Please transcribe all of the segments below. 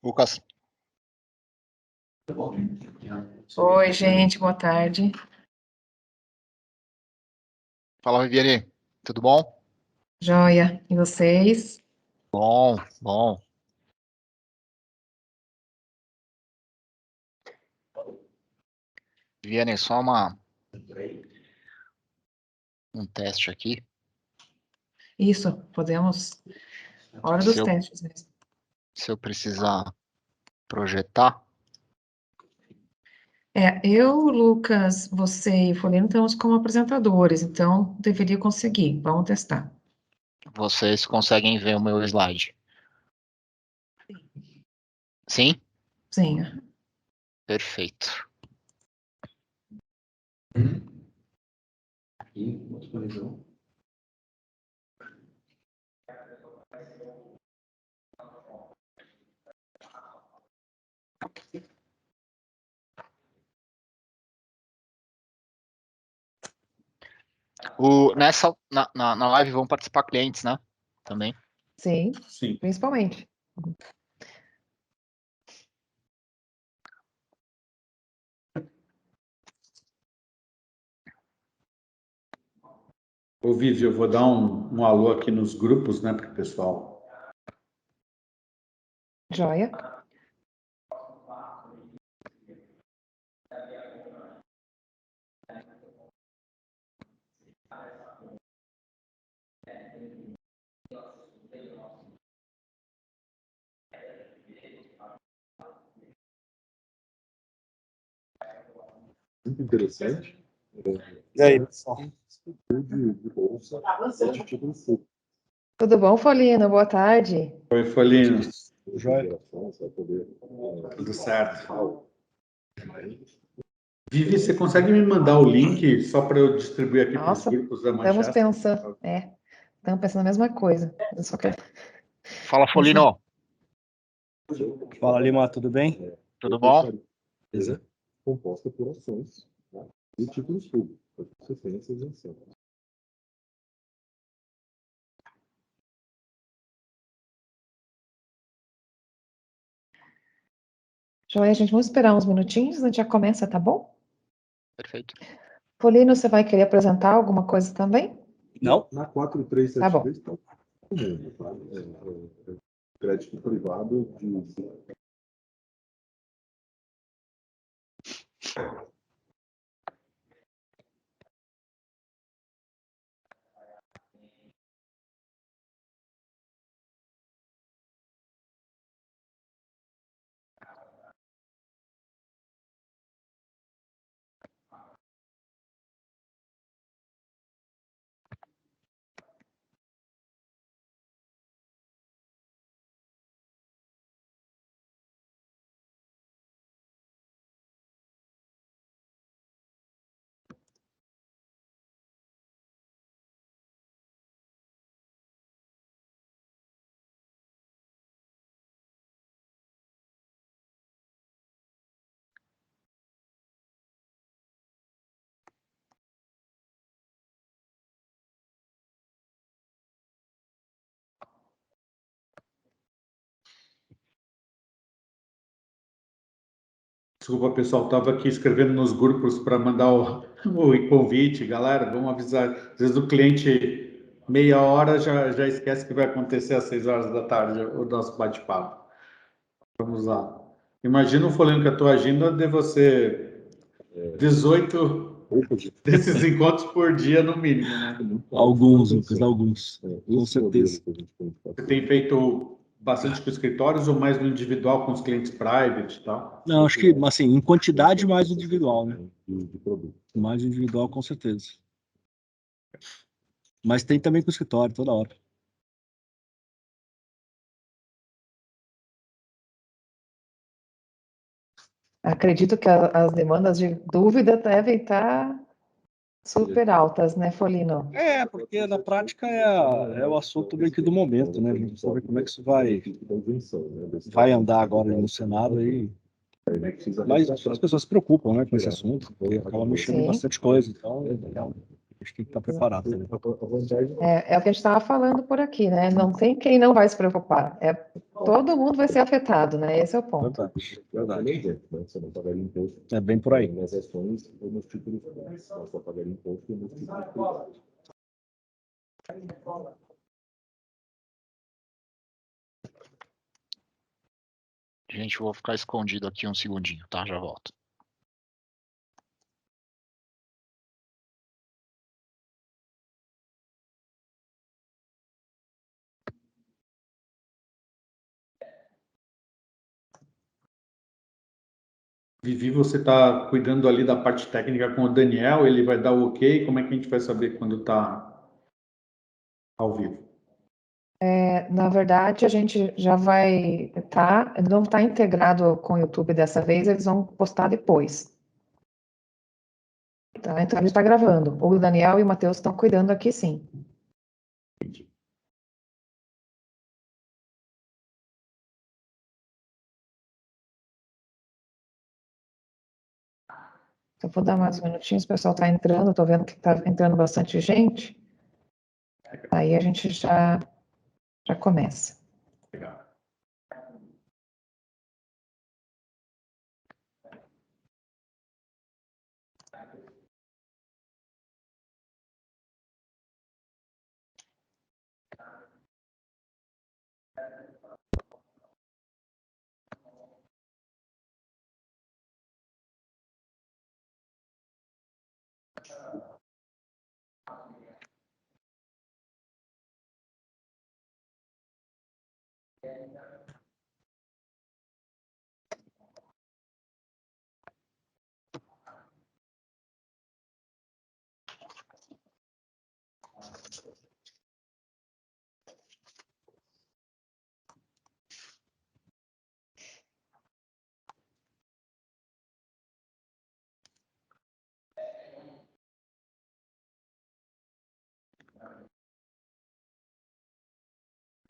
Lucas, Oi, gente, boa tarde. fala, Viviane. Tudo bom? Joia, e vocês? Bom. Viviane, só um teste aqui. Isso, podemos. Hora Se dos eu, testes mesmo. se eu precisar projetar, Eu, Lucas, você e Folino estamos como apresentadores, então deveria conseguir. Vamos testar. vocês conseguem ver o meu slide. Sim? Sim. Perfeito. Na live vão participar clientes, né? Também. Sim, Sim. principalmente. Ô, Vivi, eu vou dar um alô aqui nos grupos, né, para o pessoal. Joia. Muito interessante. E aí, pessoal? De bolsa, Tudo bom, Folino? Boa tarde. Oi, Folino. joia. Tudo certo. Vivi, você consegue me mandar o link só para eu distribuir aqui para os Nossa, grupos da estamos Manchester? pensando. Estamos pensando a mesma coisa. Eu só quero. Fala, Folino. Fala, Lima, tudo bem? Tudo bom? Composta por ações, né, e títulos públicos, para que você tenha essa isenção. Joia, gente, vamos esperar uns minutinhos, a gente já começa, tá bom? Perfeito. Folino, você vai querer apresentar alguma coisa também? Não? Tá Na bom. 4373 está comum, tá? Crédito privado de Desculpa, pessoal, estava aqui escrevendo nos grupos para mandar o convite. Galera, vamos avisar. Às vezes o cliente, meia hora, já esquece que vai acontecer às 6 horas da tarde o nosso bate-papo. Vamos lá. Imagina o Folino, que a tua agenda de você 18 desses encontros por dia, no mínimo, né? alguns, Lucas, alguns. Com certeza. Você tem feito bastante com escritórios ou mais no individual com os clientes private e tal? Não, acho que, assim, em quantidade, mais individual, né? Mais individual, com certeza. Mas tem também com o escritório, toda hora. Acredito que as demandas de dúvida devem estar super altas, né, Folino? Porque na prática é o assunto meio que do momento, né? A gente precisa ver como é que isso vai andar agora no Senado aí. Mas as pessoas se preocupam, né, com esse assunto, porque acaba mexendo em Sim. bastante coisa. Então, A gente tem que estar preparado. Né? É o que a gente estava falando por aqui, né? Não tem quem não vai se preocupar. Todo mundo vai ser afetado, né? Esse é o ponto. Verdade. É bem por aí. Gente, eu vou ficar escondido aqui um segundinho, tá? Já volto. Vivi, você está cuidando ali da parte técnica com o Daniel, ele vai dar o ok? Como é que a gente vai saber quando está ao vivo? Na verdade, a gente já vai não está integrado com o YouTube dessa vez, eles vão postar depois. Tá? Então, ele está gravando. O Daniel e o Matheus estão cuidando aqui, sim. Eu vou dar mais uns minutinhos, o pessoal está entrando, estou vendo que está entrando bastante gente. Aí a gente já começa. Legal.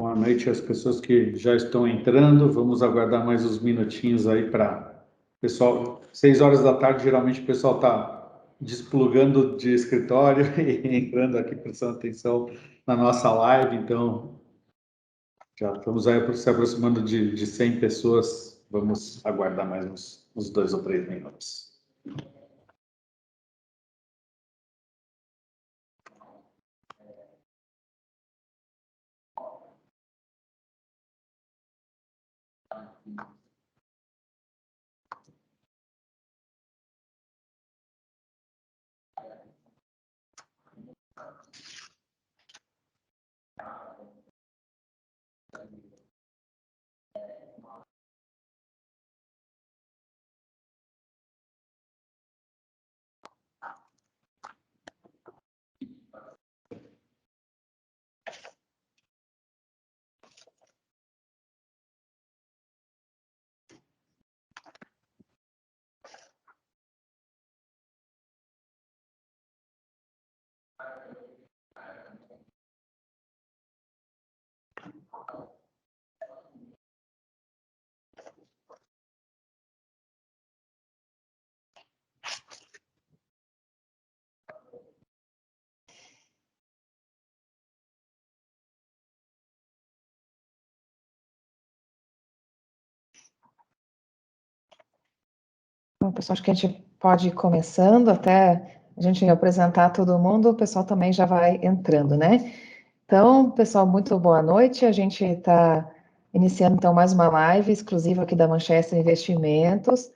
Boa noite às pessoas que já estão entrando. Vamos aguardar mais uns minutinhos aí para pessoal. 6 horas da tarde, geralmente o pessoal está desplugando de escritório e entrando aqui prestando atenção na nossa live. Então, já estamos aí se aproximando de 100 pessoas. Vamos aguardar mais uns 2 ou 3 minutos. Bom, pessoal, acho que a gente pode ir começando, até a gente apresentar todo mundo, o pessoal também já vai entrando, né? Então, pessoal, muito boa noite. A gente está iniciando, então, mais uma live exclusiva aqui da Manchester Investimentos,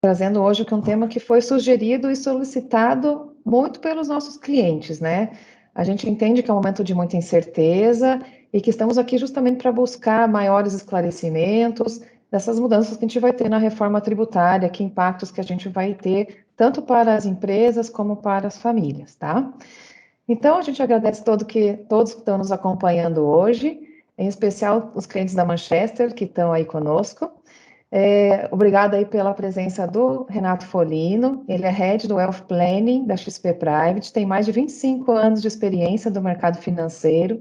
trazendo hoje um tema que foi sugerido e solicitado muito pelos nossos clientes, né? A gente entende que é um momento de muita incerteza e que estamos aqui justamente para buscar maiores esclarecimentos dessas mudanças que a gente vai ter na reforma tributária, que impactos que a gente vai ter, tanto para as empresas como para as famílias, tá? Então, a gente agradece todos que estão nos acompanhando hoje, em especial os clientes da Manchester, que estão aí conosco. Obrigada aí pela presença do Renato Folino, ele é Head do Wealth Planning da XP Private, tem mais de 25 anos de experiência do mercado financeiro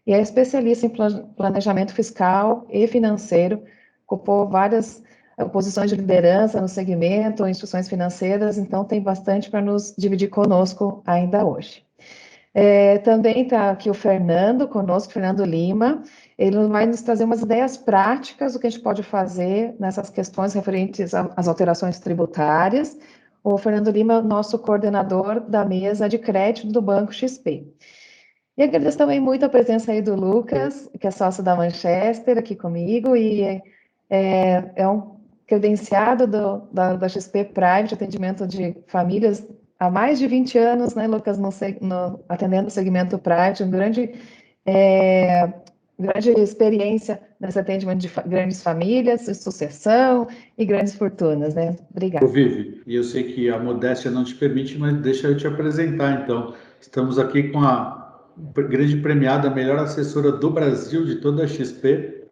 e é especialista em planejamento fiscal e financeiro, ocupou várias posições de liderança no segmento, instituições financeiras, então tem bastante para nos dividir conosco ainda hoje. Também está aqui o Fernando conosco, Fernando Lima. Ele vai nos trazer umas ideias práticas do que a gente pode fazer nessas questões referentes às alterações tributárias. O Fernando Lima é o nosso coordenador da mesa de crédito do Banco XP. E agradeço também muito a presença aí do Lucas, que é sócio da Manchester, aqui comigo, e é um credenciado da XP Private, atendimento de famílias há mais de 20 anos, né, Lucas, atendendo o segmento private, grande experiência nesse atendimento de grandes famílias, sucessão e grandes fortunas, né? Obrigada. Vivi, e eu sei que a modéstia não te permite, mas deixa eu te apresentar, então. Estamos aqui com a grande premiada, melhor assessora do Brasil de toda a XP,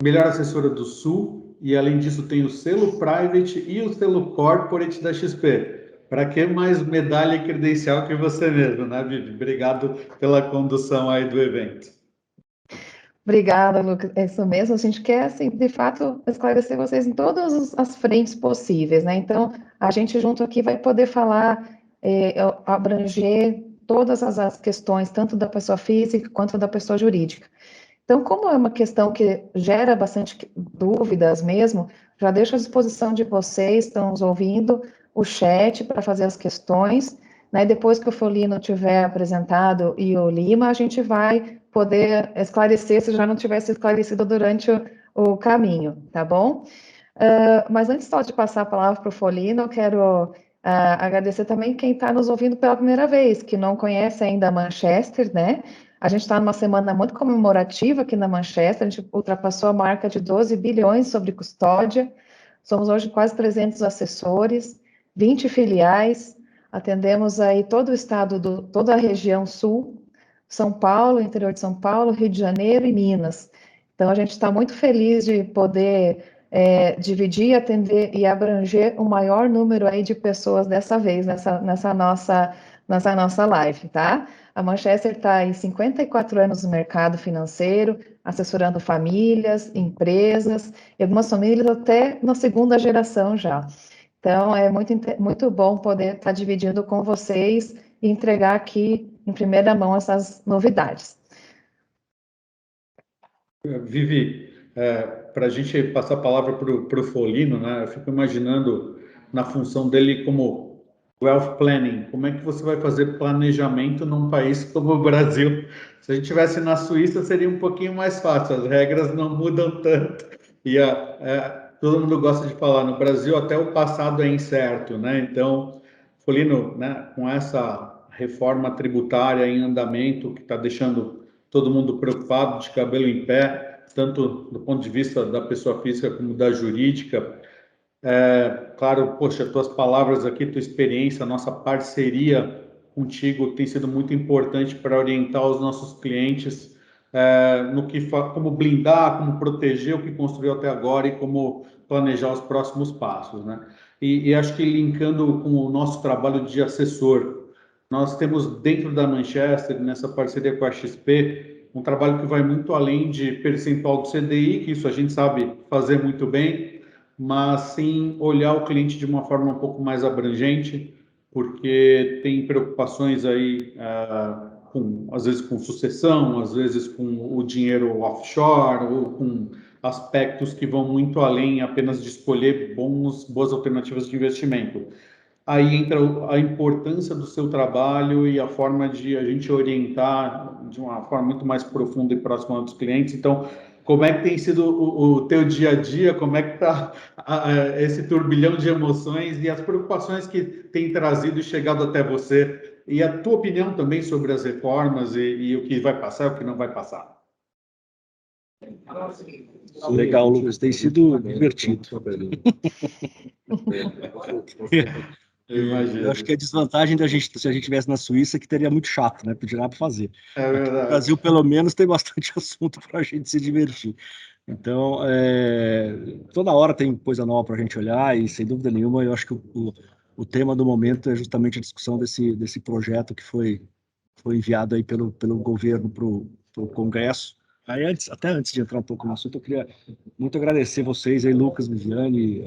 melhor assessora do Sul, e além disso tem o selo Private e o selo Corporate da XP. Para que mais medalha e credencial que você mesmo, né, Vivi? Obrigado pela condução aí do evento. Obrigada, Lucas. É isso mesmo. A gente quer, assim, de fato, esclarecer vocês em todas as frentes possíveis, né? Então, a gente junto aqui vai poder falar, abranger todas as questões, tanto da pessoa física quanto da pessoa jurídica. Então, como é uma questão que gera bastante dúvidas mesmo, já deixo à disposição de vocês, estão nos ouvindo, o chat para fazer as questões, né? Depois que o Folino tiver apresentado e o Lima, a gente vai poder esclarecer se já não tivesse esclarecido durante o caminho, tá bom? Mas antes só de passar a palavra para o Folino, eu quero agradecer também quem está nos ouvindo pela primeira vez, que não conhece ainda a Manchester, né? A gente está numa semana muito comemorativa aqui na Manchester, a gente ultrapassou a marca de 12 bilhões sobre custódia, somos hoje quase 300 assessores, 20 filiais, atendemos aí todo o estado, toda a região sul, São Paulo, interior de São Paulo, Rio de Janeiro e Minas. Então, a gente está muito feliz de poder dividir, atender e abranger o maior número aí de pessoas dessa vez, nessa nossa live, tá? A Manchester está aí 54 anos no mercado financeiro, assessorando famílias, empresas, e algumas famílias até na segunda geração já. Então, é muito bom poder estar dividindo com vocês e entregar aqui em primeira mão essas novidades. Vivi, para a gente passar a palavra para o Folino, né? Eu fico imaginando na função dele como wealth planning, como é que você vai fazer planejamento num país como o Brasil? Se a gente estivesse na Suíça, seria um pouquinho mais fácil, as regras não mudam tanto. E todo mundo gosta de falar, no Brasil até o passado é incerto, né? Então, Folino, né, com essa reforma tributária em andamento, que está deixando todo mundo preocupado, de cabelo em pé, tanto do ponto de vista da pessoa física como da jurídica. Claro, poxa, tuas palavras aqui, tua experiência, nossa parceria contigo tem sido muito importante para orientar os nossos clientes no que como blindar, como proteger o que construiu até agora e como planejar os próximos passos, né? E acho que linkando com o nosso trabalho de assessor, nós temos dentro da Manchester, nessa parceria com a XP, um trabalho que vai muito além de percentual do CDI, que isso a gente sabe fazer muito bem, mas sim olhar o cliente de uma forma um pouco mais abrangente, porque tem preocupações aí, às vezes com sucessão, às vezes com o dinheiro offshore, ou com aspectos que vão muito além apenas de escolher boas alternativas de investimento. Aí entra a importância do seu trabalho e a forma de a gente orientar de uma forma muito mais profunda e próxima dos clientes. Então, como é que tem sido o teu dia a dia? Como é que está esse turbilhão de emoções e as preocupações que tem trazido e chegado até você? E a tua opinião também sobre as reformas e o que vai passar e o que não vai passar? Legal, Lucas. Tem sido divertido. Eu acho que a desvantagem da gente, se a gente estivesse na Suíça, é que teria muito chato, né? Pedir nada para fazer. É verdade. Aqui no Brasil, pelo menos, tem bastante assunto para a gente se divertir. Então, toda hora tem coisa nova para a gente olhar e, sem dúvida nenhuma, eu acho que o tema do momento é justamente a discussão desse projeto que foi enviado aí pelo governo para o Congresso. Aí, até antes de entrar um pouco no assunto, eu queria muito agradecer vocês aí, Lucas, Viviane,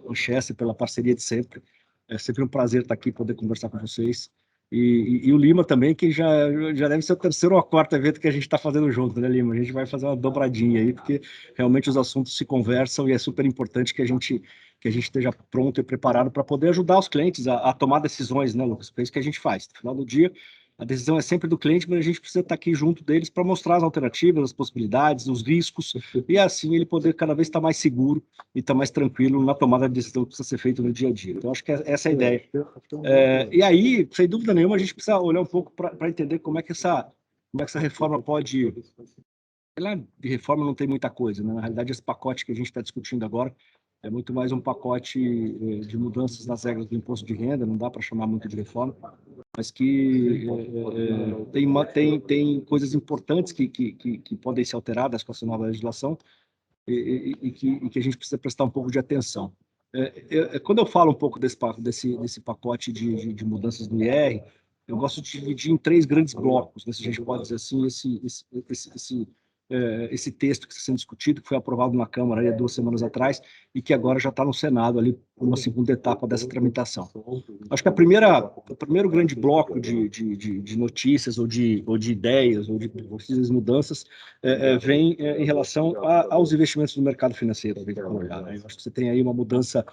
Manchester, pela parceria de sempre. É sempre um prazer estar aqui, poder conversar com vocês. E o Lima também, que já deve ser o terceiro ou a quarto evento que a gente está fazendo junto, né, Lima? A gente vai fazer uma dobradinha aí, porque realmente os assuntos se conversam e é super importante que a gente esteja pronto e preparado para poder ajudar os clientes a tomar decisões, né, Lucas? É isso que a gente faz. No final do dia, a decisão é sempre do cliente, mas a gente precisa estar aqui junto deles para mostrar as alternativas, as possibilidades, os riscos, e assim ele poder cada vez estar mais seguro e estar mais tranquilo na tomada de decisão que precisa ser feita no dia a dia. Então, acho que essa é a ideia. E aí, sem dúvida nenhuma, a gente precisa olhar um pouco para entender como é que essa reforma pode... Lá de reforma não tem muita coisa, né? Na realidade, esse pacote que a gente está discutindo agora é muito mais um pacote de mudanças nas regras do imposto de renda, não dá para chamar muito de reforma, mas que tem coisas importantes que podem ser alteradas com essa nova legislação e que a gente precisa prestar um pouco de atenção. Quando eu falo um pouco desse pacote de mudanças no IR, eu gosto de dividir em 3 grandes blocos, né, se a gente pode dizer assim, esse texto que está sendo discutido, que foi aprovado na Câmara há 2 semanas atrás e que agora já está no Senado, ali, uma segunda etapa dessa tramitação. Acho que o primeiro grande bloco de notícias ou de ideias ou de possíveis mudanças vem em relação aos investimentos no mercado financeiro. Né? Eu acho que você tem aí uma mudança,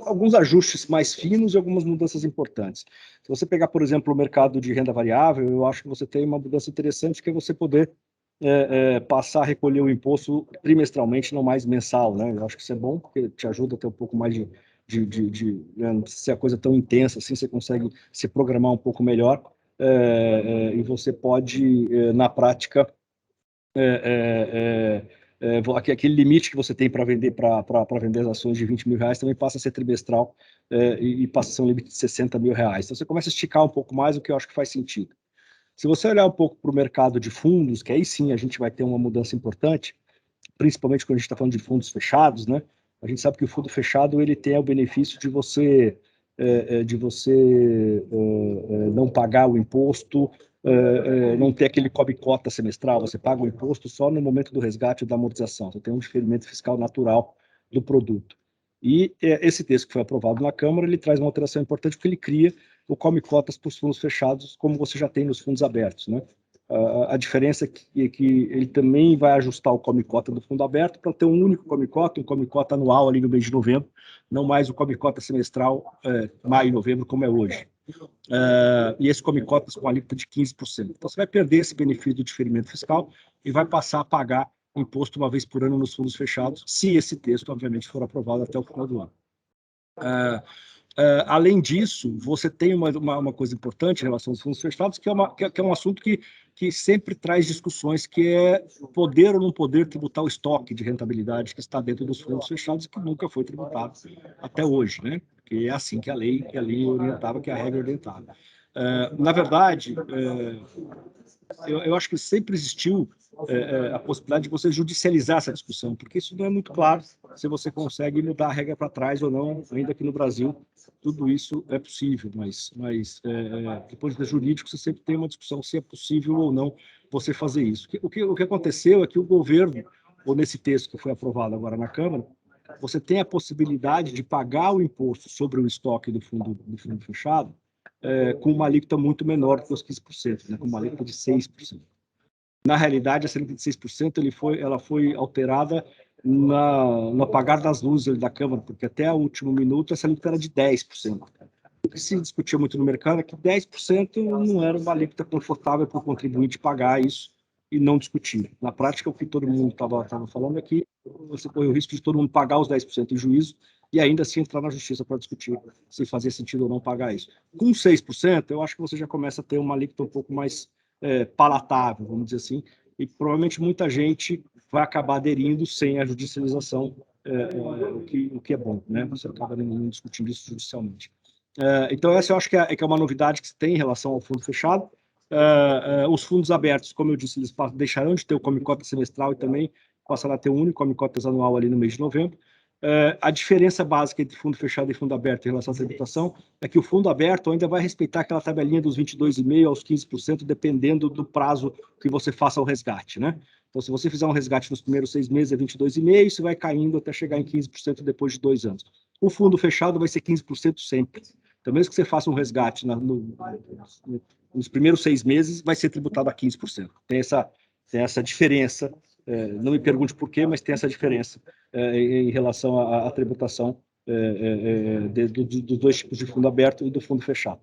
alguns ajustes mais finos e algumas mudanças importantes. Se você pegar, por exemplo, o mercado de renda variável, eu acho que você tem uma mudança interessante, que é você poder passar a recolher o imposto trimestralmente, não mais mensal, né? Eu acho que isso é bom, porque te ajuda a ter um pouco mais né, não precisa ser a coisa tão intensa assim, você consegue se programar um pouco melhor, e você pode, na prática, aquele limite que você tem para vender as ações de R$20 mil também passa a ser trimestral, e passa a ser um limite de R$60 mil. Então você começa a esticar um pouco mais, o que eu acho que faz sentido. Se você olhar um pouco para o mercado de fundos, que aí sim a gente vai ter uma mudança importante, principalmente quando a gente está falando de fundos fechados, né? A gente sabe que o fundo fechado ele tem o benefício de você não pagar o imposto, não ter aquele cobre-cota semestral, você paga o imposto só no momento do resgate ou da amortização, você tem um diferimento fiscal natural do produto. E esse texto que foi aprovado na Câmara, ele traz uma alteração importante, porque ele cria o come-cotas para os fundos fechados, como você já tem nos fundos abertos, né? A diferença é que ele também vai ajustar o come-cota do fundo aberto para ter um único come-cota, um come-cota anual ali no mês de novembro, não mais o come-cota semestral, maio e novembro, como é hoje. E esse come-cotas com alíquota de 15%. Então, você vai perder esse benefício do diferimento fiscal e vai passar a pagar imposto uma vez por ano nos fundos fechados, se esse texto, obviamente, for aprovado até o final do ano. Além disso, você tem uma coisa importante em relação aos fundos fechados, que é um assunto que sempre traz discussões, que é poder ou não poder tributar o estoque de rentabilidade que está dentro dos fundos fechados e que nunca foi tributado até hoje, né? Porque é assim que a lei orientava, que a regra orientava. Na verdade, eu acho que sempre existiu a possibilidade de você judicializar essa discussão, porque isso não é muito claro se você consegue mudar a regra para trás ou não, ainda que no Brasil tudo isso é possível, mas do ponto de vista jurídico você sempre tem uma discussão se é possível ou não você fazer isso. O que aconteceu é que o governo, ou nesse texto que foi aprovado agora na Câmara, você tem a possibilidade de pagar o imposto sobre o estoque do fundo fechado com uma alíquota muito menor que os 15%, né, com uma alíquota de 6%. Na realidade, essa alíquota de 6% ela foi alterada no apagar das luzes da Câmara, porque até o último minuto essa alíquota era de 10%. O que se discutia muito no mercado é que 10% não era uma alíquota confortável para o contribuinte pagar isso e não discutir. Na prática, o que todo mundo estava falando é que você corre o risco de todo mundo pagar os 10% em juízo e ainda assim entrar na justiça para discutir se fazia sentido ou não pagar isso. Com 6%, eu acho que você já começa a ter uma alíquota um pouco mais palatável, vamos dizer assim, e provavelmente muita gente vai acabar aderindo sem a judicialização, o que é bom, né? Você acaba não discutindo isso judicialmente. Então, essa eu acho que é uma novidade que se tem em relação ao fundo fechado. Os fundos abertos, como eu disse, eles deixarão de ter o come-cota semestral e também passarão a ter um único come-cotas anual ali no mês de novembro. A diferença básica entre fundo fechado e fundo aberto em relação à tributação é que o fundo aberto ainda vai respeitar aquela tabelinha dos 22,5% aos 15%, dependendo do prazo que você faça o resgate, né? Então, se você fizer um resgate nos primeiros 6 meses, é 22,5%, você vai caindo até chegar em 15% depois de 2 anos. O fundo fechado vai ser 15% sempre. Então, mesmo que você faça um resgate nos primeiros 6 meses, vai ser tributado a 15%. Tem essa diferença, não me pergunte por quê, mas tem essa diferença em relação à tributação dos dois tipos de fundo aberto e do fundo fechado.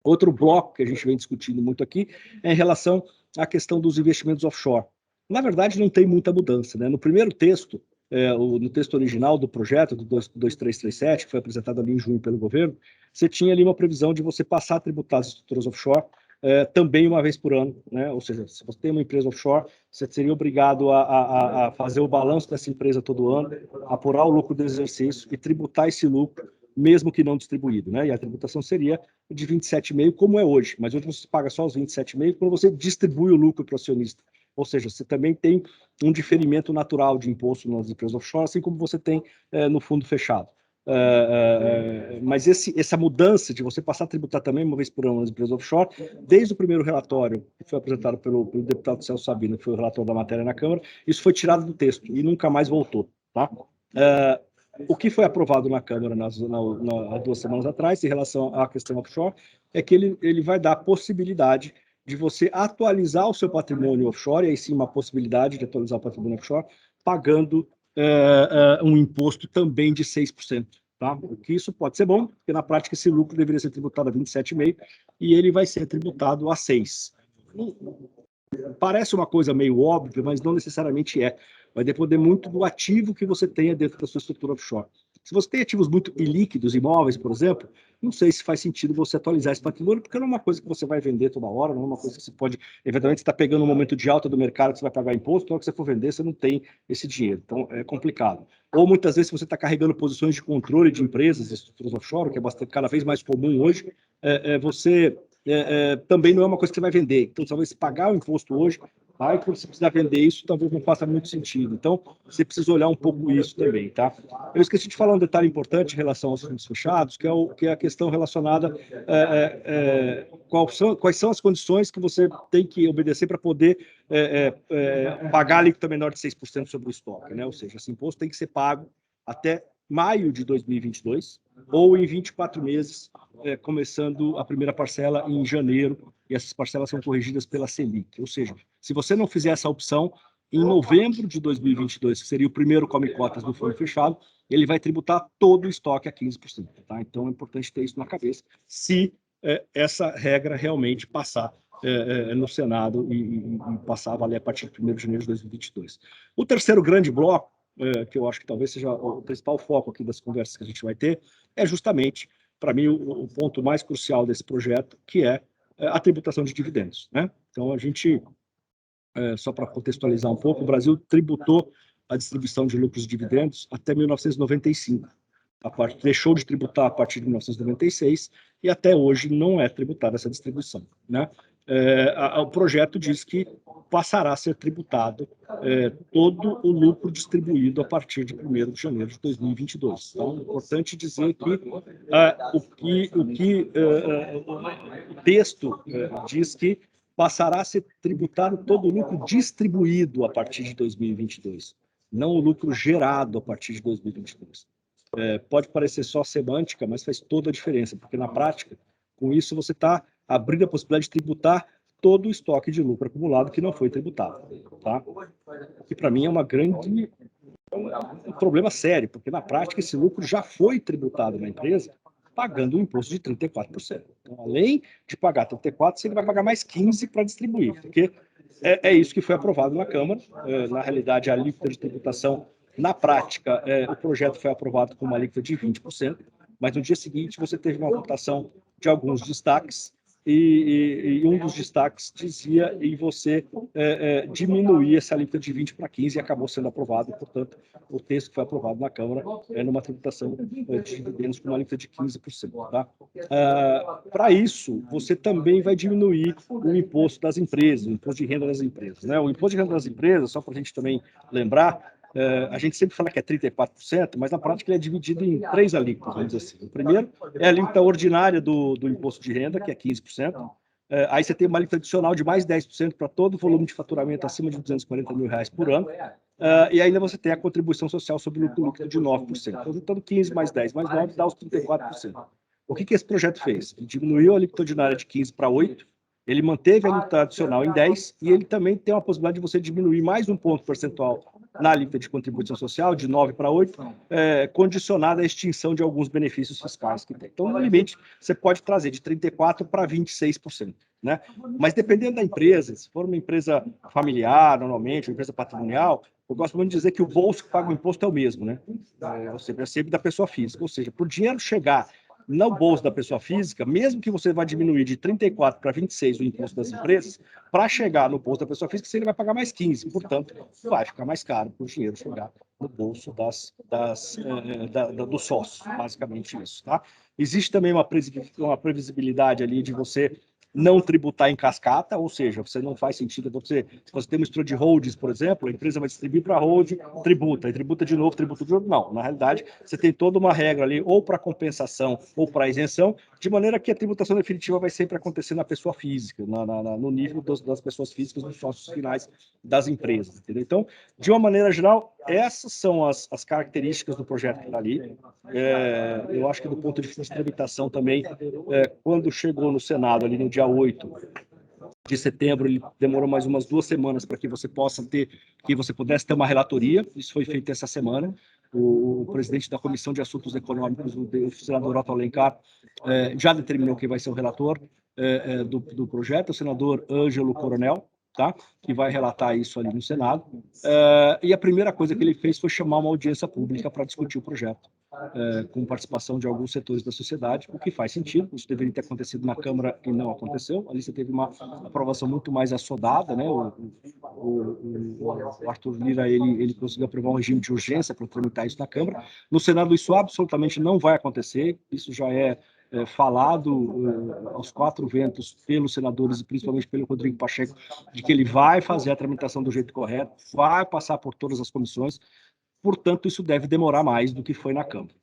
Outro bloco que a gente vem discutindo muito aqui é em relação à questão dos investimentos offshore. Na verdade, não tem muita mudança, né? No primeiro texto, no texto original do projeto, do 2337, que foi apresentado ali em junho pelo governo, você tinha ali uma previsão de você passar a tributar as estruturas offshore também uma vez por ano, né? Ou seja, se você tem uma empresa offshore, você seria obrigado a fazer o balanço dessa empresa todo ano, apurar o lucro do exercício e tributar esse lucro, mesmo que não distribuído, né? E a tributação seria de 27,5%, como é hoje, mas hoje você paga só os 27,5% quando você distribui o lucro para o acionista. Ou seja, você também tem um diferimento natural de imposto nas empresas offshore, assim como você tem no fundo fechado. Mas essa mudança de você passar a tributar também uma vez por ano nas empresas offshore, desde o primeiro relatório que foi apresentado pelo deputado Celso Sabino, que foi o relator da matéria na Câmara, isso foi tirado do texto e nunca mais voltou. Tá? O que foi aprovado na Câmara há 2 semanas atrás, em relação à questão offshore, é que ele vai dar a possibilidade de você atualizar o seu patrimônio offshore, e aí sim uma possibilidade de atualizar o patrimônio offshore, pagando um imposto também de 6%. Tá? O que isso pode ser bom, porque na prática esse lucro deveria ser tributado a 27,5% e ele vai ser tributado a 6%. Parece uma coisa meio óbvia, mas não necessariamente é. Vai depender muito do ativo que você tenha dentro da sua estrutura offshore. Se você tem ativos muito ilíquidos, imóveis, por exemplo, não sei se faz sentido você atualizar esse patrimônio, porque não é uma coisa que você vai vender toda hora, não é uma coisa que você pode, eventualmente, estar pegando um momento de alta do mercado que você vai pagar imposto, na hora que você for vender, você não tem esse dinheiro. Então, é complicado. Ou, muitas vezes, se você está carregando posições de controle de empresas, de estruturas offshore, que é cada vez mais comum hoje, você também não é uma coisa que você vai vender. Então, talvez pagar o imposto hoje, aí quando você precisar vender isso, talvez não faça muito sentido. Então, você precisa olhar um pouco isso também, tá? Eu esqueci de falar um detalhe importante em relação aos fundos fechados, que é a questão relacionada quais são as condições que você tem que obedecer para poder pagar a alíquota menor de 6% sobre o estoque, né? Ou seja, esse imposto tem que ser pago até maio de 2022 ou em 24 meses, começando a primeira parcela em janeiro, e essas parcelas são corrigidas pela Selic. Ou seja, se você não fizer essa opção, em novembro de 2022, que seria o primeiro come cotas do fundo fechado, ele vai tributar todo o estoque a 15%. Tá? Então, é importante ter isso na cabeça, se essa regra realmente passar no Senado e passar a valer a partir de 1º de janeiro de 2022. O terceiro grande bloco, que eu acho que talvez seja o principal foco aqui das conversas que a gente vai ter, é justamente, para mim, o ponto mais crucial desse projeto, que é a tributação de dividendos, né? Então, a gente, só para contextualizar um pouco, o Brasil tributou a distribuição de lucros e dividendos até 1995. Deixou de tributar a partir de 1996 e até hoje não é tributada essa distribuição, né? O projeto diz que passará a ser tributado todo o lucro distribuído a partir de 1º de janeiro de 2022. Então, é importante dizer que o texto diz que passará a ser tributado todo o lucro distribuído a partir de 2022, não o lucro gerado a partir de 2022. Pode parecer só semântica, mas faz toda a diferença, porque na prática, com isso você está abrindo a possibilidade de tributar todo o estoque de lucro acumulado que não foi tributado, tá? Que para mim é um problema sério, porque na prática esse lucro já foi tributado na empresa, pagando um imposto de 34%. Então, além de pagar 34%, você vai pagar mais 15% para distribuir, porque é isso que foi aprovado na Câmara. Na realidade, a alíquota de tributação, na prática, o projeto foi aprovado com uma alíquota de 20%, mas no dia seguinte você teve uma votação de alguns destaques, e um dos destaques dizia em você diminuir essa alíquota de 20% para 15% e acabou sendo aprovado. Portanto, o texto que foi aprovado na Câmara numa tributação de dividendos com uma alíquota de 15%. Tá? Para isso, você também vai diminuir o imposto das empresas, o imposto de renda das empresas, né? O imposto de renda das empresas, só para a gente também lembrar, a gente sempre fala que é 34%, mas na prática ele é dividido em 3 alíquotas, vamos dizer assim. O primeiro é a alíquota ordinária do imposto de renda, que é 15%. Aí você tem uma alíquota adicional de mais 10% para todo o volume de faturamento acima de R$240 mil por ano. E ainda você tem a contribuição social sobre o lucro líquido de 9%. Então, juntando 15 mais 10 mais 9 dá os 34%. O que esse projeto fez? Ele diminuiu a alíquota ordinária de 15 para 8, ele manteve a alíquota adicional em 10 e ele também tem a possibilidade de você diminuir mais um ponto percentual na alíquota de contribuição social, de 9 para 8, condicionada à extinção de alguns benefícios fiscais que tem. Então, no limite, você pode trazer de 34% para 26%. Né? Mas dependendo da empresa, se for uma empresa familiar, normalmente, uma empresa patrimonial, eu gosto muito de dizer que o bolso que paga o imposto é o mesmo, né? Você recebe da pessoa física, ou seja, para o dinheiro chegar no bolso da pessoa física, mesmo que você vá diminuir de 34 para 26 o imposto das empresas, para chegar no bolso da pessoa física, você vai pagar mais 15, portanto, vai ficar mais caro para o dinheiro chegar no bolso do sócio, basicamente isso, tá? Existe também uma previsibilidade ali de você não tributar em cascata, ou seja, você não faz sentido, se você tem uma estrutura de holdings, por exemplo, a empresa vai distribuir para a holding, tributa de novo, não. Na realidade, você tem toda uma regra ali, ou para compensação, ou para isenção, de maneira que a tributação definitiva vai sempre acontecer na pessoa física, no nível das pessoas físicas, dos sócios finais das empresas, entendeu? Então, de uma maneira geral, essas são as características do projeto que está ali. Eu acho que do ponto de vista de tramitação também, quando chegou no Senado, ali no dia 8 de setembro, ele demorou mais umas 2 semanas para que você pudesse ter uma relatoria. Isso foi feito essa semana. O presidente da Comissão de Assuntos Econômicos, o senador Otto Alencar, já determinou quem vai ser o relator do projeto, o senador Ângelo Coronel, tá? Que vai relatar isso ali no Senado. E a primeira coisa que ele fez foi chamar uma audiência pública para discutir o projeto, com participação de alguns setores da sociedade, o que faz sentido. Isso deveria ter acontecido na Câmara e não aconteceu. Ali você teve uma aprovação muito mais assodada, né? O Arthur Lira ele conseguiu aprovar um regime de urgência para tramitar isso na Câmara. No Senado isso absolutamente não vai acontecer. Isso já falado aos 4 ventos pelos senadores e principalmente pelo Rodrigo Pacheco, de que ele vai fazer a tramitação do jeito correto, vai passar por todas as comissões, portanto, isso deve demorar mais do que foi na Câmara.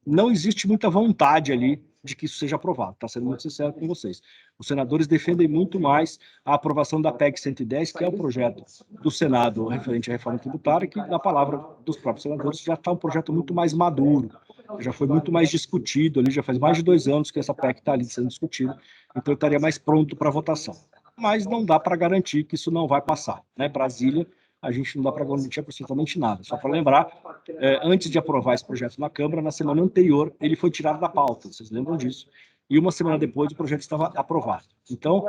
Não existe muita vontade ali de que isso seja aprovado, está sendo muito sincero com vocês. Os senadores defendem muito mais a aprovação da PEC 110, que é o projeto do Senado referente à reforma tributária, que, na palavra dos próprios senadores, já está um projeto muito mais maduro, já foi muito mais discutido ali, já faz mais de 2 anos que essa PEC está ali sendo discutida, então estaria mais pronto para votação. Mas não dá para garantir que isso não vai passar, né? Brasília, a gente não dá para garantir absolutamente nada. Só para lembrar, antes de aprovar esse projeto na Câmara, na semana anterior, ele foi tirado da pauta, vocês lembram disso? E uma semana depois, o projeto estava aprovado. Então,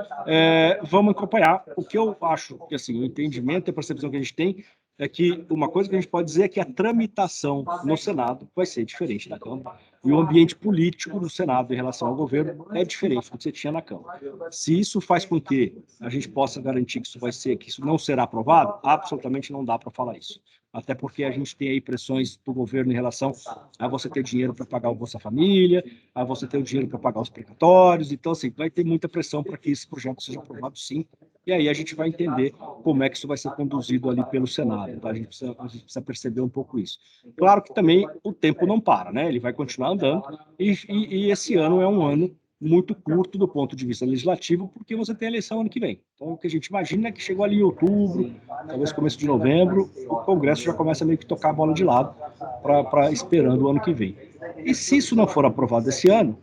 vamos acompanhar. O que eu acho que, assim, o entendimento e a percepção que a gente tem é que uma coisa que a gente pode dizer é que a tramitação no Senado vai ser diferente da Câmara. E o ambiente político no Senado em relação ao governo é diferente do que você tinha na Câmara. Se isso faz com que a gente possa garantir que isso não será aprovado, absolutamente não dá para falar isso. Até porque a gente tem aí pressões do governo em relação a você ter dinheiro para pagar o Bolsa Família, a você ter o dinheiro para pagar os precatórios. Então, assim, vai ter muita pressão para que esse projeto seja aprovado, sim. E aí a gente vai entender como é que isso vai ser conduzido ali pelo Senado. Tá? A gente precisa perceber um pouco isso. Claro que também o tempo não para, né? Ele vai continuar andando. E esse ano é um ano muito curto do ponto de vista legislativo, porque você tem a eleição ano que vem. Então, o que a gente imagina é que chegou ali em outubro, talvez começo de novembro, o Congresso já começa meio que tocar a bola de lado para esperando o ano que vem. E se isso não for aprovado esse ano,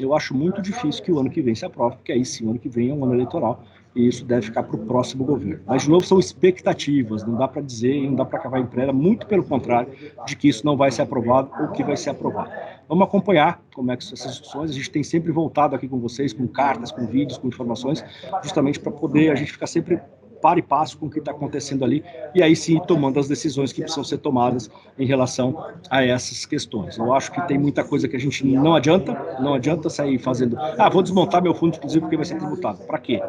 eu acho muito difícil que o ano que vem se aprove, porque aí sim, o ano que vem é um ano eleitoral, e isso deve ficar para o próximo governo. Mas, de novo, são expectativas, não dá para dizer, não dá para cavar em pedra, muito pelo contrário, de que isso não vai ser aprovado ou que vai ser aprovado. Vamos acompanhar como é que são essas discussões, a gente tem sempre voltado aqui com vocês, com cartas, com vídeos, com informações, justamente para poder a gente ficar sempre para e passo com o que está acontecendo ali, e aí sim tomando as decisões que precisam ser tomadas em relação a essas questões. Eu acho que tem muita coisa que a gente não adianta sair fazendo, vou desmontar meu fundo exclusivo porque vai ser tributado. Para quê?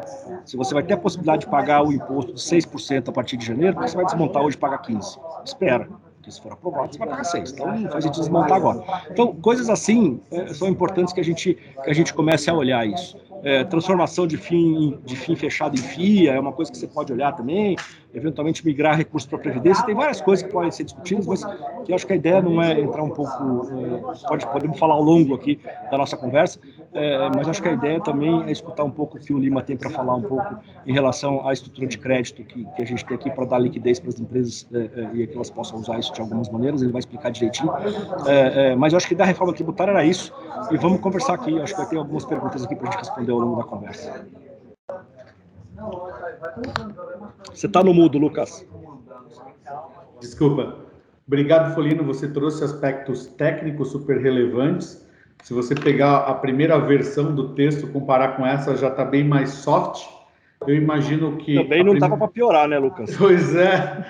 Se você vai ter a possibilidade de pagar o imposto de 6% a partir de janeiro, por que você vai desmontar hoje e pagar 15%? Espera. Porque se for aprovado, você vai pagar 6%. Então, não faz sentido desmontar agora. Então, coisas assim são importantes que a gente comece a olhar isso. Transformação de FII fechado em FIA é uma coisa que você pode olhar também, eventualmente migrar recursos para a Previdência, tem várias coisas que podem ser discutidas, mas que eu acho que a ideia não é entrar um pouco, podemos falar ao longo aqui da nossa conversa, mas acho que a ideia também é escutar um pouco o que o Lima tem para falar um pouco em relação à estrutura de crédito que a gente tem aqui para dar liquidez para as empresas e que elas possam usar isso de algumas maneiras. Ele vai explicar direitinho. Mas eu acho que da reforma tributária era isso. E vamos conversar aqui. Acho que vai ter algumas perguntas aqui para a gente responder ao longo da conversa. Você está no mudo, Lucas. Desculpa. Obrigado, Folino. Você trouxe aspectos técnicos super relevantes. Se você pegar a primeira versão do texto, comparar com essa, já está bem mais soft. Eu imagino que... Também não estava para piorar, né, Lucas? Pois é.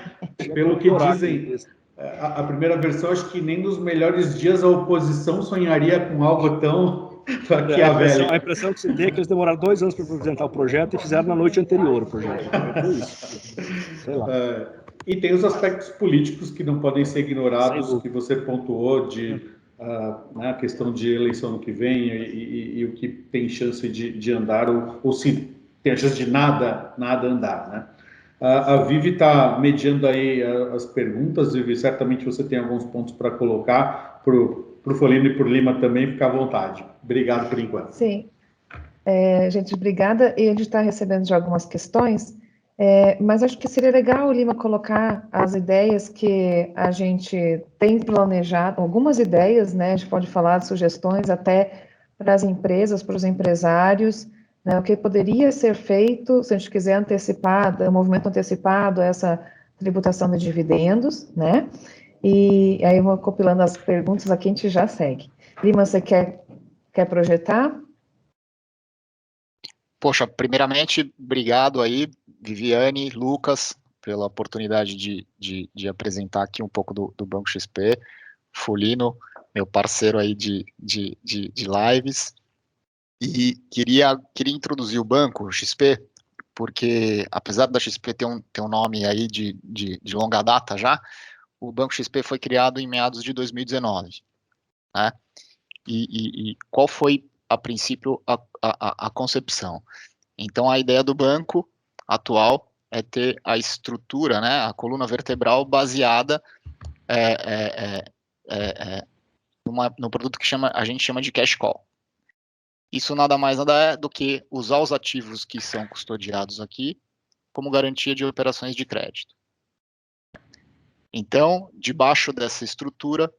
Pelo que dizem, a primeira versão, acho que nem nos melhores dias a oposição sonharia com algo tão maquiavélico. A impressão que você tem é que eles demoraram 2 anos para apresentar o projeto e fizeram na noite anterior o projeto. Foi isso. Sei lá. E tem os aspectos políticos que não podem ser ignorados, que você pontuou, a questão de eleição no que vem e o que tem chance de andar, ou se tem a chance de nada andar, né? A Vivi está mediando aí as perguntas, Vivi, certamente você tem alguns pontos para colocar para o Folino e para o Lima também, fica à vontade. Obrigado por enquanto. Sim. Gente, obrigada. E a gente está recebendo já algumas questões, mas acho que seria legal o Lima colocar as ideias que a gente tem planejado, algumas ideias, né? A gente pode falar de sugestões até para as empresas, para os empresários, né? O que poderia ser feito se a gente quiser antecipar, um movimento antecipado a essa tributação de dividendos, né? E aí eu vou compilando as perguntas aqui, a gente já segue. Lima, você quer projetar? Poxa, primeiramente, obrigado aí, Viviane, Lucas, pela oportunidade de apresentar aqui um pouco do Banco XP, Folino, meu parceiro aí de lives, e queria introduzir o Banco XP, porque apesar da XP ter um nome aí de longa data já, o Banco XP foi criado em meados de 2019, né? E qual foi, a princípio, a concepção? Então, a ideia do banco atual é ter a estrutura, né, a coluna vertebral baseada no produto que a gente chama de cash call. Isso nada mais nada é do que usar os ativos que são custodiados aqui como garantia de operações de crédito. Então, debaixo dessa estrutura,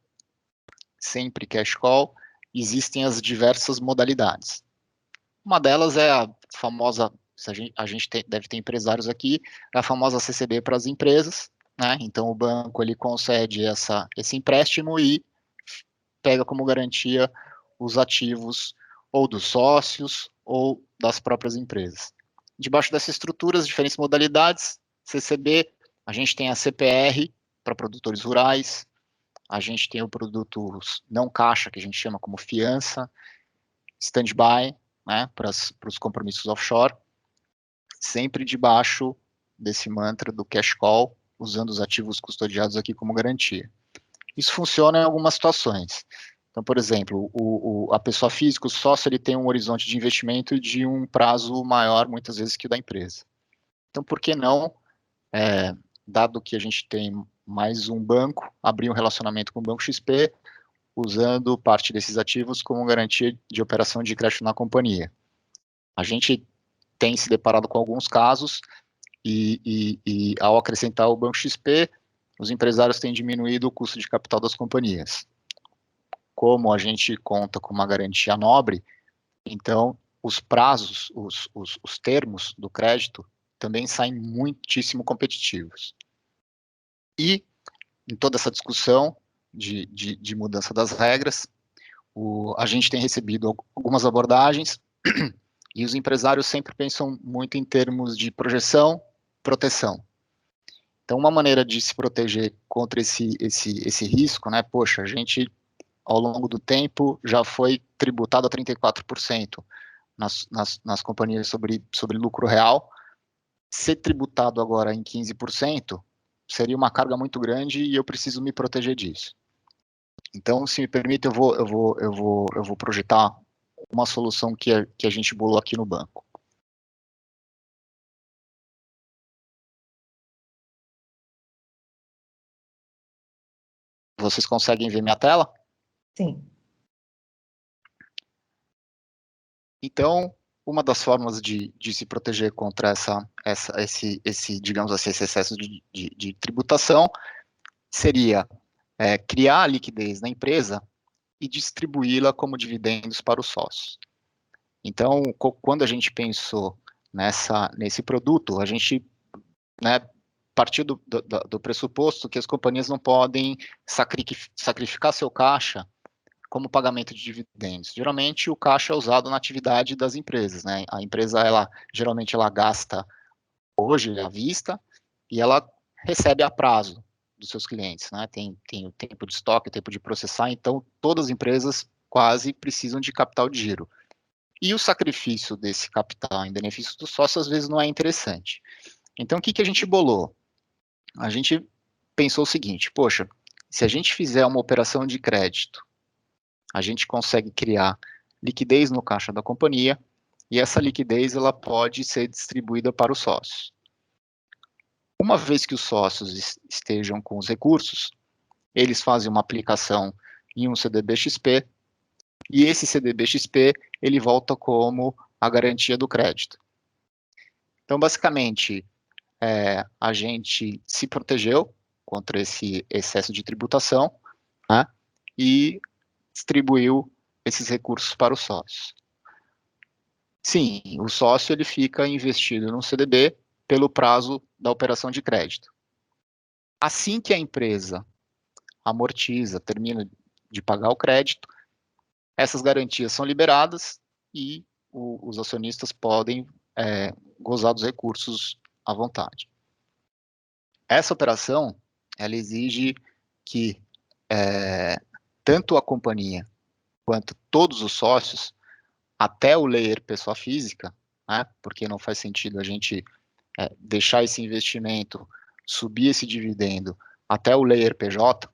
sempre cash call, existem as diversas modalidades. Uma delas é a famosa, a gente deve ter empresários aqui, é a famosa CCB para as empresas, né? Então o banco ele concede esse empréstimo e pega como garantia os ativos ou dos sócios ou das próprias empresas. Debaixo dessa estrutura, as diferentes modalidades, CCB, a gente tem a CPR para produtores rurais, a gente tem o produto não caixa, que a gente chama como fiança, stand-by, né, para os compromissos offshore, sempre debaixo desse mantra do cash call, usando os ativos custodiados aqui como garantia. Isso funciona em algumas situações. Então, por exemplo, a pessoa física, o sócio, ele tem um horizonte de investimento de um prazo maior, muitas vezes, que o da empresa. Então, por que não, dado que a gente tem mais um banco, abrir um relacionamento com o Banco XP, usando parte desses ativos como garantia de operação de crédito na companhia. A gente tem se deparado com alguns casos e ao acrescentar o Banco XP, os empresários têm diminuído o custo de capital das companhias. Como a gente conta com uma garantia nobre, então os prazos, os termos do crédito também saem muitíssimo competitivos. E em toda essa discussão de mudança das regras, a gente tem recebido algumas abordagens e os empresários sempre pensam muito em termos de projeção, proteção. Então, uma maneira de se proteger contra esse risco, né? Poxa, a gente, ao longo do tempo, já foi tributado a 34% nas companhias sobre lucro real. Ser tributado agora em 15% seria uma carga muito grande e eu preciso me proteger disso. Então, se me permite, eu vou projetar uma solução que a gente bolou aqui no banco. Vocês conseguem ver minha tela? Sim. Então, uma das formas de se proteger contra digamos assim, esse excesso de tributação seria criar a liquidez na empresa e distribuí-la como dividendos para os sócios. Então, quando a gente pensou nesse produto, a gente partiu do pressuposto que as companhias não podem sacrificar seu caixa como pagamento de dividendos. Geralmente, o caixa é usado na atividade das empresas, né? A empresa, geralmente, ela gasta hoje à vista e ela recebe a prazo dos seus clientes, né? Tem o tempo de estoque, o tempo de processar, então todas as empresas quase precisam de capital de giro. E o sacrifício desse capital em benefício do sócio, às vezes, não é interessante. Então, o que a gente bolou? A gente pensou o seguinte, poxa, se a gente fizer uma operação de crédito, a gente consegue criar liquidez no caixa da companhia e essa liquidez ela pode ser distribuída para os sócios. Uma vez que os sócios estejam com os recursos, eles fazem uma aplicação em um CDB-XP e esse CDB-XP ele volta como a garantia do crédito. Então, basicamente, a gente se protegeu contra esse excesso de tributação, né, e distribuiu esses recursos para os sócios. Sim, o sócio ele fica investido no CDB pelo prazo da operação de crédito. Assim que a empresa amortiza, termina de pagar o crédito, essas garantias são liberadas e os acionistas podem gozar dos recursos à vontade. Essa operação, ela exige que tanto a companhia quanto todos os sócios, até o layer pessoa física, né, porque não faz sentido a gente deixar esse investimento, subir esse dividendo até o layer PJ,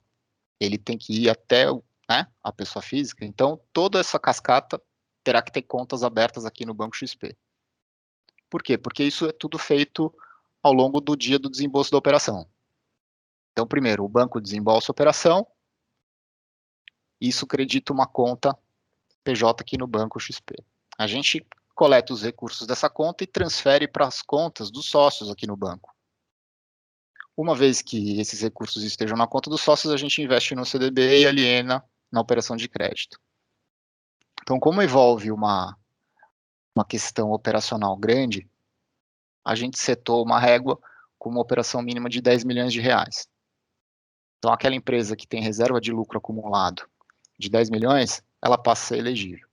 ele tem que ir até a pessoa física, então toda essa cascata terá que ter contas abertas aqui no Banco XP. Por quê? Porque isso é tudo feito ao longo do dia do desembolso da operação. Então, primeiro, o banco desembolsa a operação, isso acredita uma conta PJ aqui no Banco XP. A gente coleta os recursos dessa conta e transfere para as contas dos sócios aqui no banco. Uma vez que esses recursos estejam na conta dos sócios, a gente investe no CDB e aliena na operação de crédito. Então, como envolve uma questão operacional grande, a gente setou uma régua com uma operação mínima de 10 milhões de reais. Então, aquela empresa que tem reserva de lucro acumulado de 10 milhões, ela passa a ser elegível.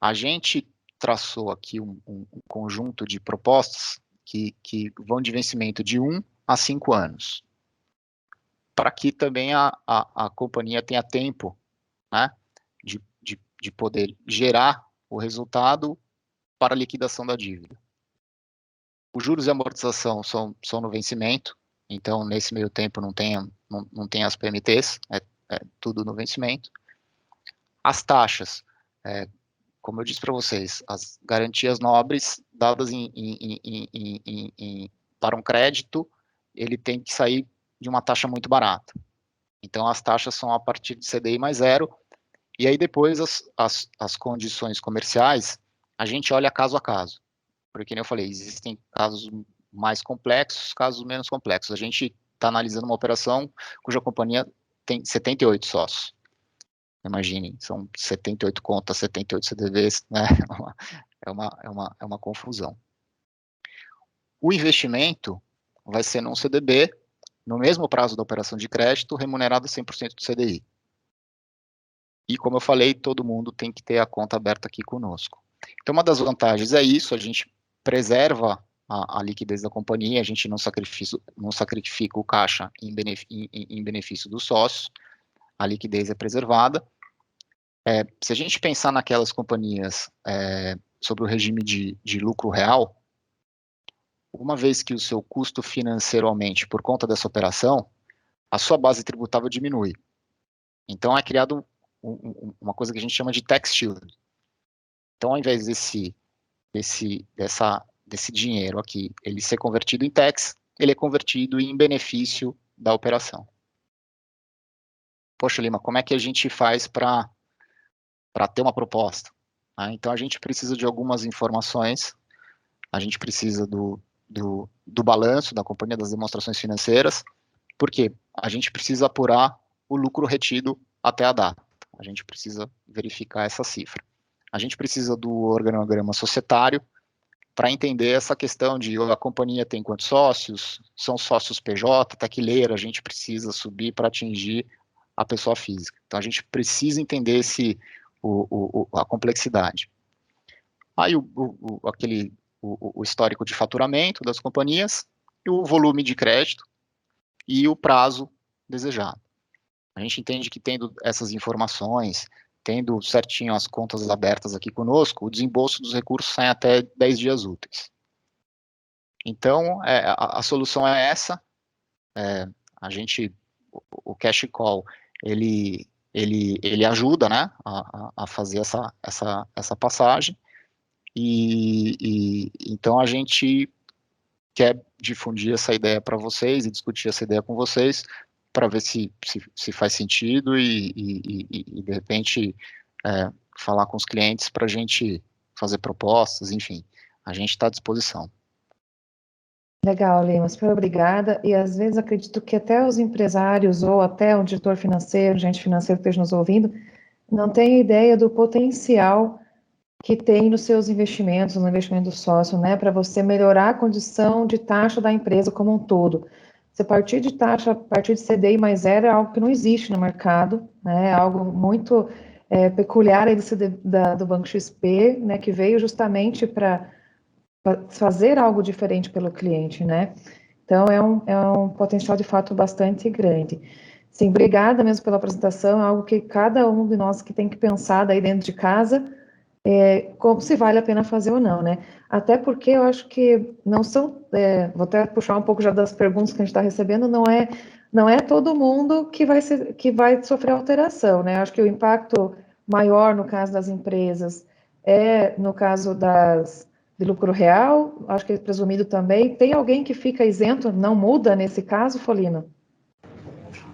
A gente traçou aqui um conjunto de propostas que vão de vencimento de 1 a 5 anos, para que também a companhia tenha tempo, né, de poder gerar o resultado para a liquidação da dívida. Os juros e amortização são no vencimento, então nesse meio tempo não tem as PMTs, é tudo no vencimento. As taxas, como eu disse para vocês, as garantias nobres dadas para um crédito, ele tem que sair de uma taxa muito barata. Então, as taxas são a partir de CDI mais 0, e aí depois as condições comerciais, a gente olha caso a caso. Porque, como eu falei, existem casos mais complexos, casos menos complexos. A gente está analisando uma operação cuja companhia tem 78 sócios. Imaginem, são 78 contas, 78 CDVs, né? É uma confusão. O investimento vai ser num CDB, no mesmo prazo da operação de crédito, remunerado 100% do CDI. E, como eu falei, todo mundo tem que ter a conta aberta aqui conosco. Então, uma das vantagens é isso, a gente preserva a liquidez da companhia, a gente não sacrifica o caixa em benefício dos sócios, a liquidez é preservada. Se a gente pensar naquelas companhias sobre o regime de lucro real, uma vez que o seu custo financeiro aumente por conta dessa operação, a sua base tributável diminui. Então, é criado uma coisa que a gente chama de tax shield. Então, ao invés desse dinheiro aqui, ele ser convertido em tax, ele é convertido em benefício da operação. Poxa, Lima, como é que a gente faz para ter uma proposta? Tá? Então, a gente precisa de algumas informações, a gente precisa do balanço da companhia, das demonstrações financeiras, porque a gente precisa apurar o lucro retido até a data. A gente precisa verificar essa cifra. A gente precisa do organograma societário para entender essa questão de a companhia tem quantos sócios, são sócios PJ, até que leira a gente precisa subir para atingir a pessoa física. Então, a gente precisa entender a complexidade. Aí, o histórico de faturamento das companhias, e o volume de crédito e o prazo desejado. A gente entende que tendo essas informações, tendo certinho as contas abertas aqui conosco, o desembolso dos recursos sai até 10 dias úteis. Então, a solução é essa. O Cash Call, ele ajuda, né, a fazer essa passagem. E então a gente quer difundir essa ideia para vocês e discutir essa ideia com vocês para ver se faz sentido e de repente falar com os clientes para a gente fazer propostas, enfim, a gente está à disposição. Legal, Lima, super obrigada. E às vezes acredito que até os empresários ou até o diretor financeiro, gente financeira que esteja nos ouvindo, não tem ideia do potencial que tem nos seus investimentos, no investimento do sócio, né, para você melhorar a condição de taxa da empresa como um todo. Você partir de taxa, partir de CDI mais zero é algo que não existe no mercado, né, é algo muito peculiar aí do Banco XP, né, que veio justamente para fazer algo diferente pelo cliente, né. Então, é um potencial, de fato, bastante grande. Sim, obrigada mesmo pela apresentação, é algo que cada um de nós que tem que pensar daí dentro de casa, como se vale a pena fazer ou não, né? Até porque eu acho que não são, vou até puxar um pouco já das perguntas que a gente está recebendo, não é todo mundo que vai sofrer alteração, né? Eu acho que o impacto maior no caso das empresas no caso de lucro real, acho que é presumido também. Tem alguém que fica isento, não muda nesse caso, Folino?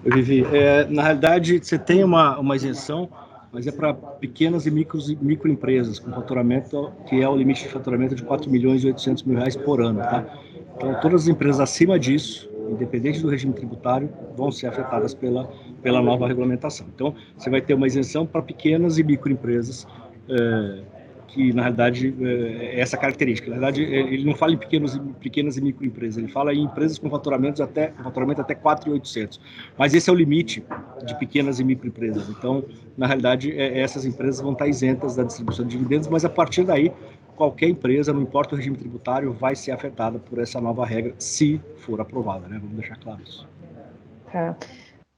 Vivi, na realidade, você tem uma isenção, mas é para pequenas e microempresas com faturamento, que é o limite de faturamento de R$4.800.000 por ano, tá? Então, todas as empresas acima disso, independente do regime tributário, vão ser afetadas pela nova regulamentação. Então, você vai ter uma isenção para pequenas e microempresas, que na realidade é essa característica. Na realidade, ele não fala em pequenas e microempresas, ele fala em empresas com faturamento até 4.800. Mas esse é o limite de pequenas e microempresas. Então, na realidade, essas empresas vão estar isentas da distribuição de dividendos, mas a partir daí, qualquer empresa, não importa o regime tributário, vai ser afetada por essa nova regra, se for aprovada, né? Vamos deixar claro isso. Tá.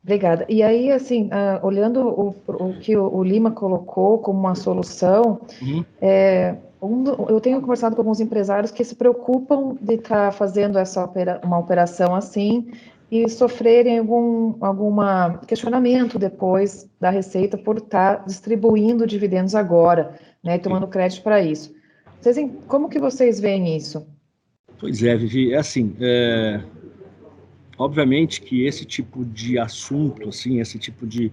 Obrigada. E aí, assim, olhando o que o Lima colocou como uma solução, eu tenho conversado com alguns empresários que se preocupam de estar fazendo uma operação assim e sofrerem algum questionamento depois da Receita por estar distribuindo dividendos agora, né, e tomando crédito para isso. Como que vocês veem isso? Pois é, Vivi, é assim, obviamente que esse tipo de assunto, assim, esse tipo de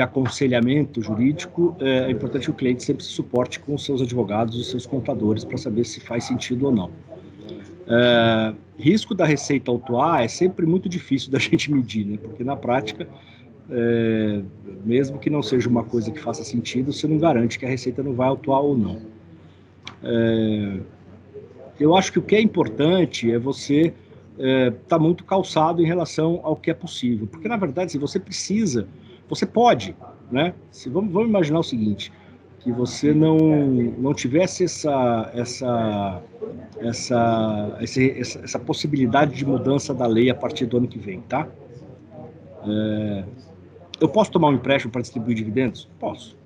aconselhamento jurídico, é importante que o cliente sempre se suporte com os seus advogados e seus contadores para saber se faz sentido ou não. Risco da Receita autuar é sempre muito difícil da gente medir, né? Porque na prática, mesmo que não seja uma coisa que faça sentido, você não garante que a Receita não vai autuar ou não. Eu acho que o que é importante é você tá muito calçado em relação ao que é possível, porque na verdade, se você precisa, você pode, né? Vamos imaginar o seguinte, que você não tivesse essa possibilidade de mudança da lei a partir do ano que vem, tá? Eu posso tomar um empréstimo para distribuir dividendos? Posso.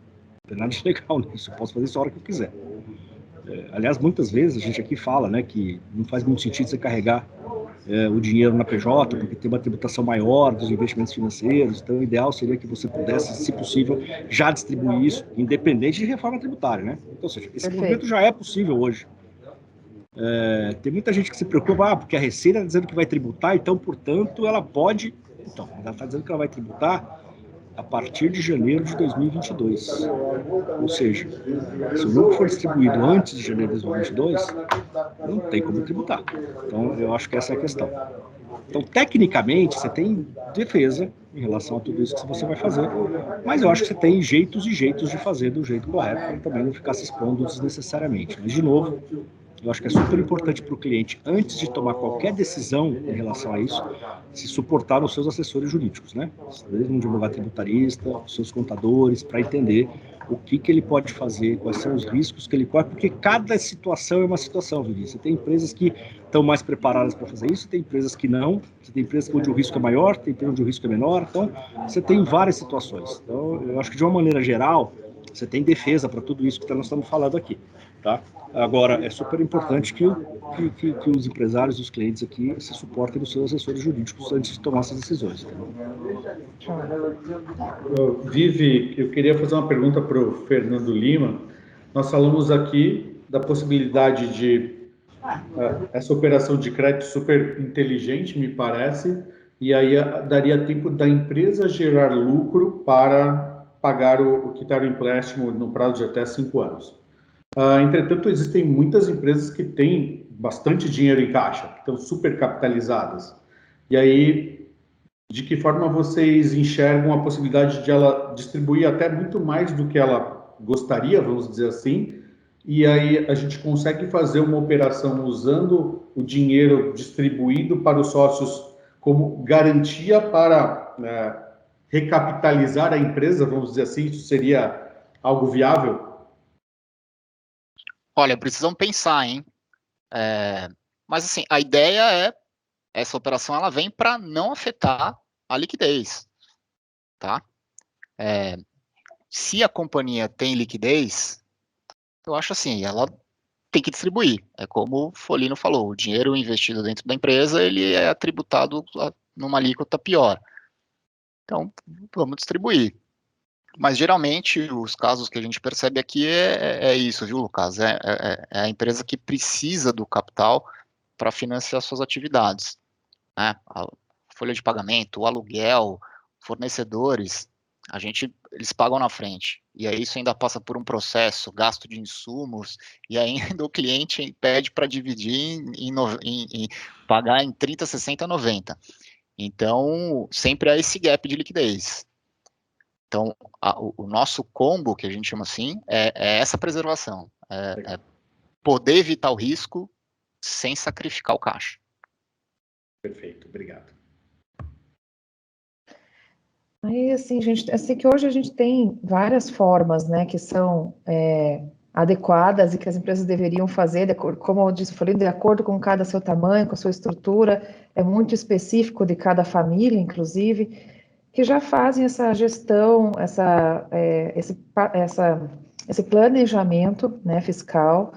Não tem nada de legal nisso, eu posso fazer isso a hora que eu quiser. Aliás, muitas vezes a gente aqui fala, né, que não faz muito sentido você carregar o dinheiro na PJ, porque tem uma tributação maior dos investimentos financeiros, então o ideal seria que você pudesse, se possível, já distribuir isso, independente de reforma tributária, né? Então, ou seja, esse movimento já é possível hoje. Tem muita gente que se preocupa, porque a Receita está dizendo que vai tributar, então, portanto, ela pode... Então, ela está dizendo que ela vai tributar, a partir de janeiro de 2022. Ou seja, se o lucro for distribuído antes de janeiro de 2022, não tem como tributar. Então, eu acho que essa é a questão. Então, tecnicamente, você tem defesa em relação a tudo isso que você vai fazer, mas eu acho que você tem jeitos e jeitos de fazer do jeito correto, para também não ficar se expondo desnecessariamente. Mas, de novo, eu acho que é super importante para o cliente, antes de tomar qualquer decisão em relação a isso, se suportar os seus assessores jurídicos, né? Desde um advogado tributarista, os seus contadores, para entender o que ele pode fazer, quais são os riscos que ele corre, porque cada situação é uma situação, Vivi. Você tem empresas que estão mais preparadas para fazer isso, tem empresas que não, você tem empresas onde o risco é maior, tem empresas onde o risco é menor, então você tem várias situações. Então, eu acho que de uma maneira geral, você tem defesa para tudo isso que nós estamos falando aqui, tá? Agora, é super importante que os empresários e os clientes aqui se suportem dos seus assessores jurídicos antes de tomar essas decisões. Vivi, eu queria fazer uma pergunta para o Fernando Lima. Nós falamos aqui da possibilidade de essa operação de crédito super inteligente, me parece, e aí daria tempo da empresa gerar lucro para pagar o quitar o empréstimo no prazo de até 5 anos. Entretanto, existem muitas empresas que têm bastante dinheiro em caixa, que estão super capitalizadas. E aí, de que forma vocês enxergam a possibilidade de ela distribuir até muito mais do que ela gostaria, vamos dizer assim, e aí a gente consegue fazer uma operação usando o dinheiro distribuído para os sócios como garantia para recapitalizar a empresa, vamos dizer assim, isso seria algo viável? Olha, precisam pensar, hein? Mas assim, a ideia é, essa operação ela vem para não afetar a liquidez, tá? Se a companhia tem liquidez, eu acho assim, ela tem que distribuir. É como o Folino falou, o dinheiro investido dentro da empresa, ele é tributado numa alíquota pior. Então, vamos distribuir. Mas geralmente os casos que a gente percebe aqui é isso, viu, Lucas? É a empresa que precisa do capital para financiar suas atividades, né? A folha de pagamento, o aluguel, fornecedores, eles pagam na frente. E aí isso ainda passa por um processo, gasto de insumos, e ainda o cliente pede para dividir em pagar em 30, 60, 90. Então, sempre há esse gap de liquidez. Então, o nosso combo, que a gente chama assim, é essa preservação. É poder evitar o risco sem sacrificar o caixa. Perfeito, obrigado. Aí, assim, gente, assim que hoje a gente tem várias formas, né, que são adequadas e que as empresas deveriam fazer, como eu disse, falei, de acordo com cada seu tamanho, com a sua estrutura, é muito específico de cada família, inclusive, que já fazem essa gestão, esse planejamento, né, fiscal.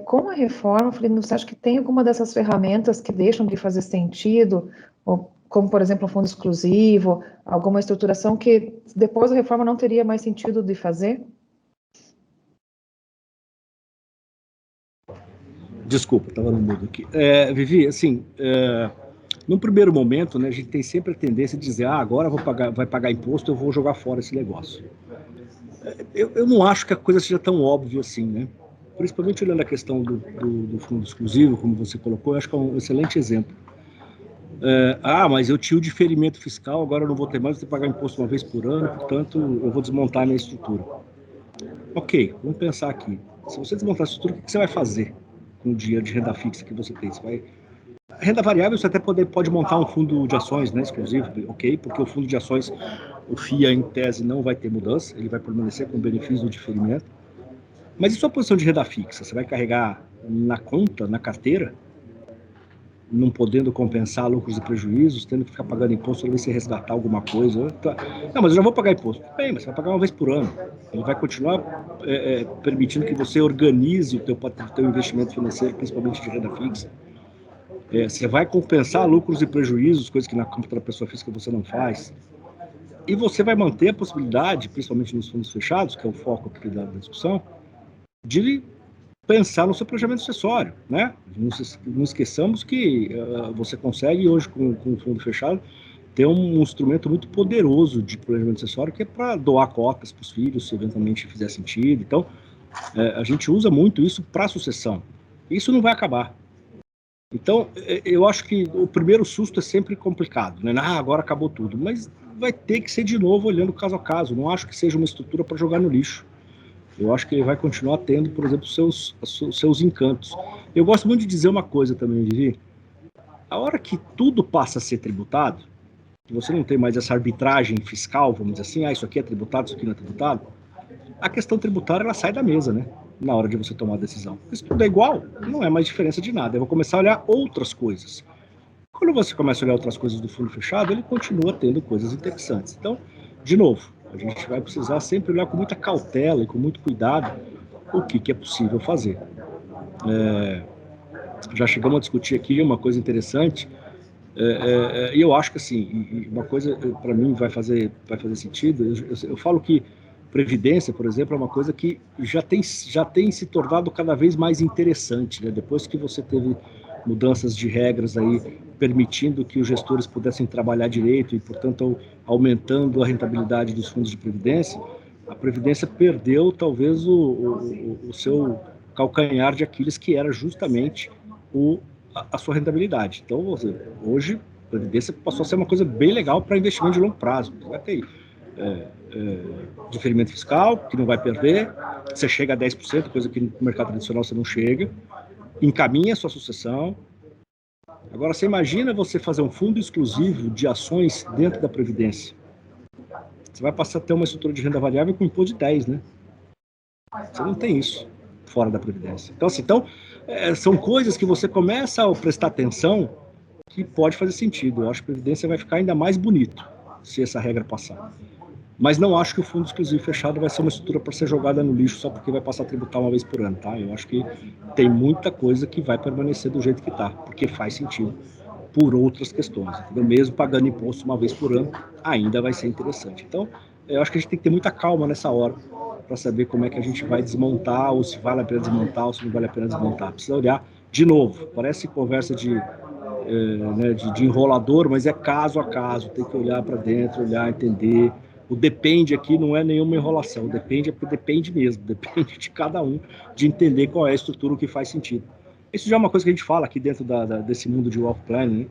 Com a reforma, você acha que tem alguma dessas ferramentas que deixam de fazer sentido, como, por exemplo, um fundo exclusivo, alguma estruturação que depois da reforma não teria mais sentido de fazer? Desculpa, estava no mudo aqui. Vivi, assim, num primeiro momento, né, a gente tem sempre a tendência de dizer, agora vai pagar imposto, eu vou jogar fora esse negócio. Eu não acho que a coisa seja tão óbvia assim, né? Principalmente olhando a questão do fundo exclusivo, como você colocou, eu acho que é um excelente exemplo. Mas eu tinha o diferimento fiscal, agora eu não vou ter mais, vou ter que pagar imposto uma vez por ano, portanto, eu vou desmontar a minha estrutura. Ok, vamos pensar aqui. Se você desmontar a estrutura, o que você vai fazer com o dinheiro de renda fixa que você tem? Renda variável, você até pode montar um fundo de ações, né, exclusivo, ok? Porque o fundo de ações, o FIA, em tese, não vai ter mudança, ele vai permanecer com o benefício do diferimento. Mas e sua posição de renda fixa? Você vai carregar na conta, na carteira, não podendo compensar lucros e prejuízos, tendo que ficar pagando imposto para você resgatar alguma coisa? Não, mas eu já vou pagar imposto. Bem, mas você vai pagar uma vez por ano. Ele vai continuar permitindo que você organize o teu investimento financeiro, principalmente de renda fixa. Você vai compensar lucros e prejuízos, coisas que na conta da pessoa física você não faz. E você vai manter a possibilidade, principalmente nos fundos fechados, que é o foco aqui da discussão, de pensar no seu planejamento sucessório, né? Não esqueçamos que você consegue hoje, com o fundo fechado, tem um instrumento muito poderoso de planejamento sucessório, que é para doar cotas para os filhos, se eventualmente fizer sentido. Então, a gente usa muito isso para a sucessão. Isso não vai acabar. Então, eu acho que o primeiro susto é sempre complicado, né? Agora acabou tudo. Mas vai ter que ser de novo olhando caso a caso. Não acho que seja uma estrutura para jogar no lixo. Eu acho que ele vai continuar tendo, por exemplo, seus encantos. Eu gosto muito de dizer uma coisa também, Vivi. A hora que tudo passa a ser tributado, que você não tem mais essa arbitragem fiscal, vamos dizer assim, isso aqui é tributado, isso aqui não é tributado, a questão tributária ela sai da mesa, né? Na hora de você tomar a decisão. Se tudo é igual, não é mais diferença de nada. Eu vou começar a olhar outras coisas. Quando você começa a olhar outras coisas do fundo fechado, ele continua tendo coisas interessantes. Então, de novo, a gente vai precisar sempre olhar com muita cautela e com muito cuidado o que é possível fazer. Já chegamos a discutir aqui uma coisa interessante, e eu acho que assim, uma coisa para mim vai fazer sentido. Eu falo que previdência, por exemplo, é uma coisa que já tem se tornado cada vez mais interessante, né? Depois que você teve mudanças de regras aí permitindo que os gestores pudessem trabalhar direito e, portanto, aumentando a rentabilidade dos fundos de previdência, a previdência perdeu talvez o seu calcanhar de Aquiles, que era justamente a sua rentabilidade. Então, hoje, a previdência passou a ser uma coisa bem legal para investimento de longo prazo. Você vai ter diferimento fiscal, que não vai perder, você chega a 10%, coisa que no mercado tradicional você não chega, encaminha a sua sucessão. Agora, você imagina você fazer um fundo exclusivo de ações dentro da Previdência. Você vai passar a ter uma estrutura de renda variável com imposto de 10, né? Você não tem isso fora da Previdência. Então, assim, são coisas que você começa a prestar atenção que pode fazer sentido. Eu acho que a Previdência vai ficar ainda mais bonito se essa regra passar. Mas não acho que o fundo exclusivo fechado vai ser uma estrutura para ser jogada no lixo só porque vai passar a tributar uma vez por ano, tá? Eu acho que tem muita coisa que vai permanecer do jeito que está, porque faz sentido por outras questões, entendeu? Mesmo pagando imposto uma vez por ano, ainda vai ser interessante. Então, eu acho que a gente tem que ter muita calma nessa hora para saber como é que a gente vai desmontar, ou se vale a pena desmontar, ou se não vale a pena desmontar. Precisa olhar de novo. Parece conversa de enrolador, mas é caso a caso. Tem que olhar para dentro, olhar, entender. O depende aqui não é nenhuma enrolação, depende porque depende mesmo, depende de cada um, de entender qual é a estrutura, o que faz sentido. Isso já é uma coisa que a gente fala aqui dentro desse mundo de wealth planning, né?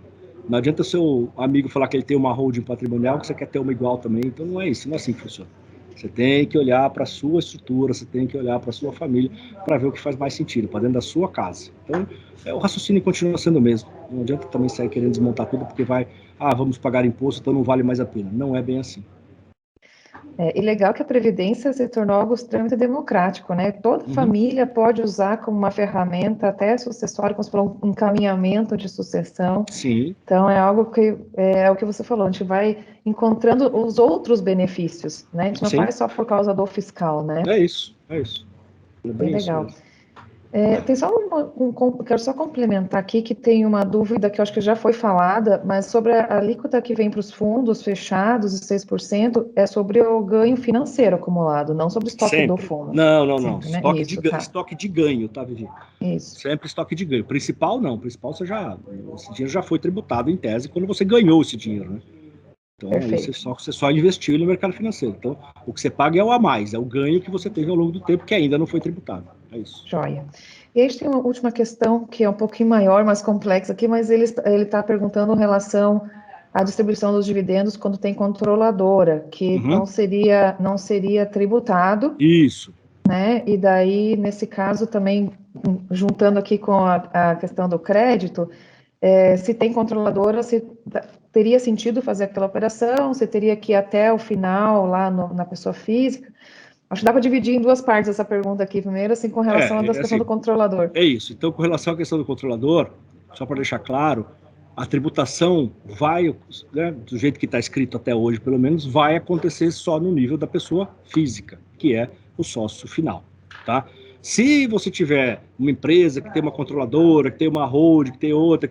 Não adianta seu amigo falar que ele tem uma holding patrimonial que você quer ter uma igual também, então não é isso, não é assim que funciona. Você tem que olhar para a sua estrutura, você tem que olhar para a sua família para ver o que faz mais sentido, para dentro da sua casa. Então, o raciocínio continua sendo o mesmo. Não adianta também sair querendo desmontar tudo porque vamos pagar imposto, então não vale mais a pena. Não é bem assim. E legal que a Previdência se tornou algo extremamente democrático, né? Toda família pode usar como uma ferramenta, até sucessória, como você falou, um encaminhamento de sucessão. Sim. Então, é algo que, é o que você falou, a gente vai encontrando os outros benefícios, né? A gente não faz só por causa do fiscal, né? É isso. É bem legal. Tem só quero só complementar aqui que tem uma dúvida que eu acho que já foi falada, mas sobre a alíquota que vem para os fundos fechados, de 6%, é sobre o ganho financeiro acumulado, não sobre o estoque do fundo. Não. Sempre, né? Estoque de ganho, tá, Vivi? Isso. Sempre estoque de ganho. Principal não, esse dinheiro já foi tributado em tese quando você ganhou esse dinheiro, né? Então, você só investiu no mercado financeiro. Então, o que você paga é o a mais, é o ganho que você teve ao longo do tempo que ainda não foi tributado. É isso. Joia. E a gente tem uma última questão que é um pouquinho maior, mais complexa aqui, mas ele está perguntando em relação à distribuição dos dividendos quando tem controladora, que não seria tributado. Isso. Né? E daí, nesse caso, também, juntando aqui com a questão do crédito, se tem controladora, se teria sentido fazer aquela operação, se teria que ir até o final lá na pessoa física. Acho que dá para dividir em duas partes essa pergunta aqui. Primeiro, assim, com relação à questão do controlador. É isso. Então, com relação à questão do controlador, só para deixar claro, a tributação vai, né, do jeito que está escrito até hoje, pelo menos, vai acontecer só no nível da pessoa física, que é o sócio final, tá? Se você tiver uma empresa que tem uma controladora, que tem uma holding, que tem outra,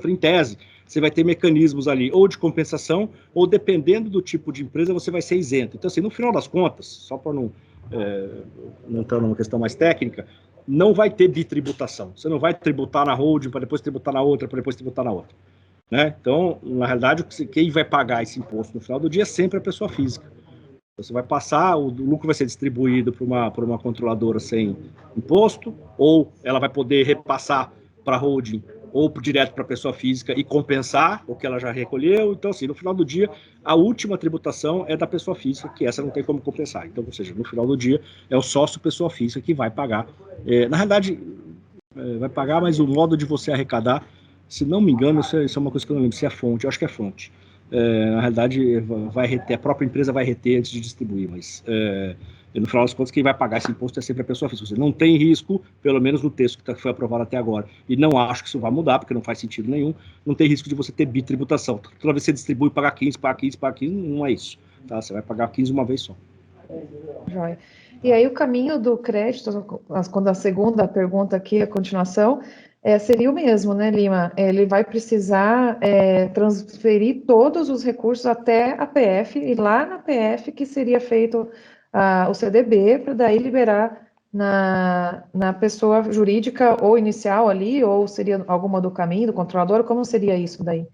em tese, você vai ter mecanismos ali, ou de compensação, ou dependendo do tipo de empresa, você vai ser isento. Então, assim, no final das contas, só para não entrar numa questão mais técnica, não vai ter bitributação. Você não vai tributar na holding para depois tributar na outra, para depois tributar na outra. né? Então, na realidade, quem vai pagar esse imposto no final do dia é sempre a pessoa física. Você vai passar, o lucro vai ser distribuído por uma controladora sem imposto, ou ela vai poder repassar para a holding ou direto para a pessoa física e compensar o que ela já recolheu. Então, assim, no final do dia, a última tributação é da pessoa física, que essa não tem como compensar. Então, ou seja, no final do dia, é o sócio pessoa física que vai pagar. Na realidade, vai pagar, mas o modo de você arrecadar, se não me engano, isso é uma coisa que eu não lembro, se é fonte, eu acho que é fonte. Na realidade, vai reter, a própria empresa vai reter antes de distribuir, mas no final das contas, quem vai pagar esse imposto é sempre a pessoa física. Você não tem risco, pelo menos no texto que foi aprovado até agora, e não acho que isso vai mudar, porque não faz sentido nenhum, não tem risco de você ter bitributação. Toda vez que você distribui, pagar 15, pagar 15, pagar 15, não é isso. Tá? Você vai pagar 15 uma vez só. Joia. E aí o caminho do crédito, quando a segunda pergunta aqui, a continuação, seria o mesmo, né, Lima? Ele vai precisar transferir todos os recursos até a PF, e lá na PF que seria feito o CDB, para daí liberar na pessoa jurídica ou inicial ali, ou seria alguma do caminho, do controlador, como seria isso daí?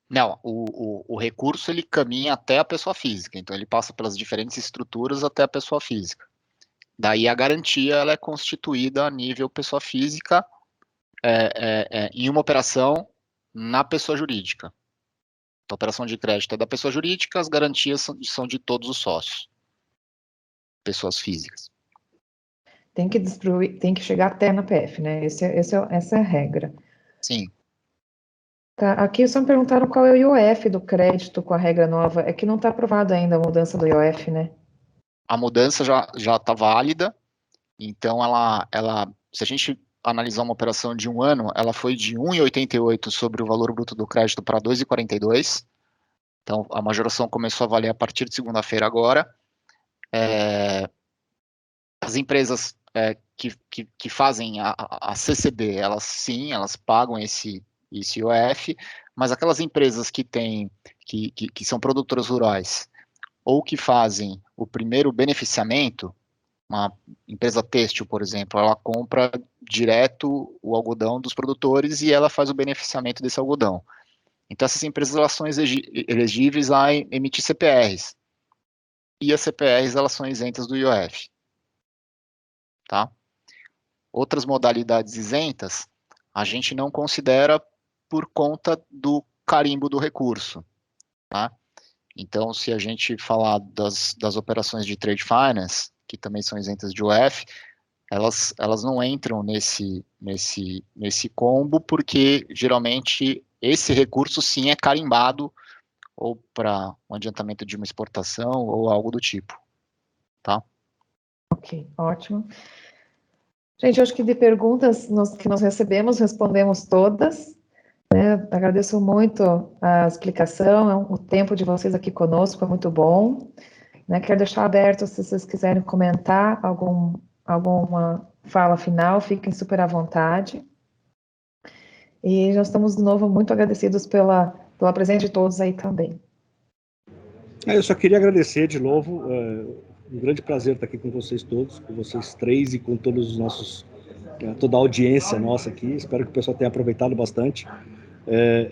Não, o recurso ele caminha até a pessoa física, então ele passa pelas diferentes estruturas até a pessoa física. Daí a garantia ela é constituída a nível pessoa física em uma operação na pessoa jurídica. Então, a operação de crédito é da pessoa jurídica, as garantias são de todos os sócios, pessoas físicas. Tem que chegar até na PF, né? Essa é a regra. Sim. Tá, aqui só me perguntaram qual é o IOF do crédito com a regra nova. É que não está aprovada ainda a mudança do IOF, né? A mudança já está válida, então se a gente analisar uma operação de um ano, ela foi de 1,88 sobre o valor bruto do crédito para 2,42. Então, a majoração começou a valer a partir de segunda-feira agora. As empresas que fazem a CCB, elas pagam esse IOF, mas aquelas empresas que são produtoras rurais ou que fazem o primeiro beneficiamento, uma empresa têxtil, por exemplo, ela compra direto o algodão dos produtores e ela faz o beneficiamento desse algodão. Então, essas empresas elas são elegíveis a emitir CPRs. E as CPRs elas são isentas do IOF. Tá? Outras modalidades isentas, a gente não considera por conta do carimbo do recurso. Tá? Então, se a gente falar das operações de trade finance, que também são isentas de IOF, elas não entram nesse combo, porque geralmente esse recurso sim é carimbado ou para um adiantamento de uma exportação ou algo do tipo. Tá? Ok, ótimo. Gente, eu acho que de perguntas que nós recebemos, respondemos todas. Né? Agradeço muito a explicação, o tempo de vocês aqui conosco foi muito bom. Né? Quero deixar aberto, se vocês quiserem comentar alguma fala final, fiquem super à vontade. E já estamos, de novo, muito agradecidos pela presença de todos aí também. Eu só queria agradecer de novo, um grande prazer estar aqui com vocês todos, com vocês três e com todos os nossos, toda a audiência nossa aqui. Espero que o pessoal tenha aproveitado bastante.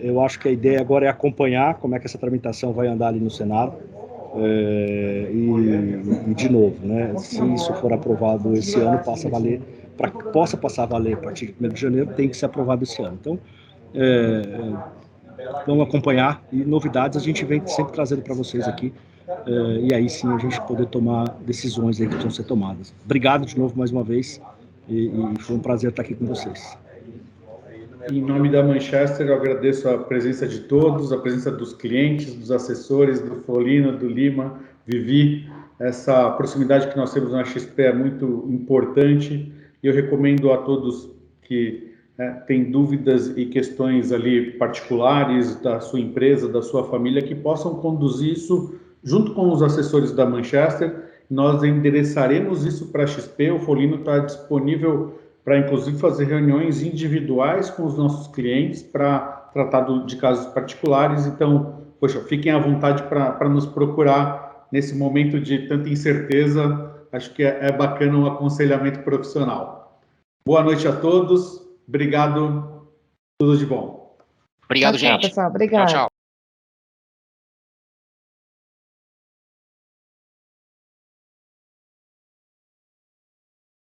Eu acho que a ideia agora é acompanhar como é que essa tramitação vai andar ali no Senado. E de novo, né, se isso for aprovado esse ano, passa a valer, para que possa passar a valer a partir de 1º de janeiro, tem que ser aprovado esse ano. Então, vamos acompanhar, e novidades a gente vem sempre trazendo para vocês aqui, e aí sim a gente poder tomar decisões aí que precisam ser tomadas. Obrigado de novo mais uma vez, e foi um prazer estar aqui com vocês. Em nome da Manchester, eu agradeço a presença de todos, a presença dos clientes, dos assessores, do Folino, do Lima, Vivi. Essa proximidade que nós temos na XP é muito importante e eu recomendo a todos que têm dúvidas e questões ali particulares da sua empresa, da sua família, que possam conduzir isso junto com os assessores da Manchester. Nós endereçaremos isso para a XP, o Folino está disponível para, inclusive, fazer reuniões individuais com os nossos clientes para tratar de casos particulares. Então, poxa, fiquem à vontade para nos procurar nesse momento de tanta incerteza. Acho que é bacana um aconselhamento profissional. Boa noite a todos. Obrigado. Tudo de bom. Obrigado, Tchau, gente. pessoal. Tchau, Obrigada. tchau.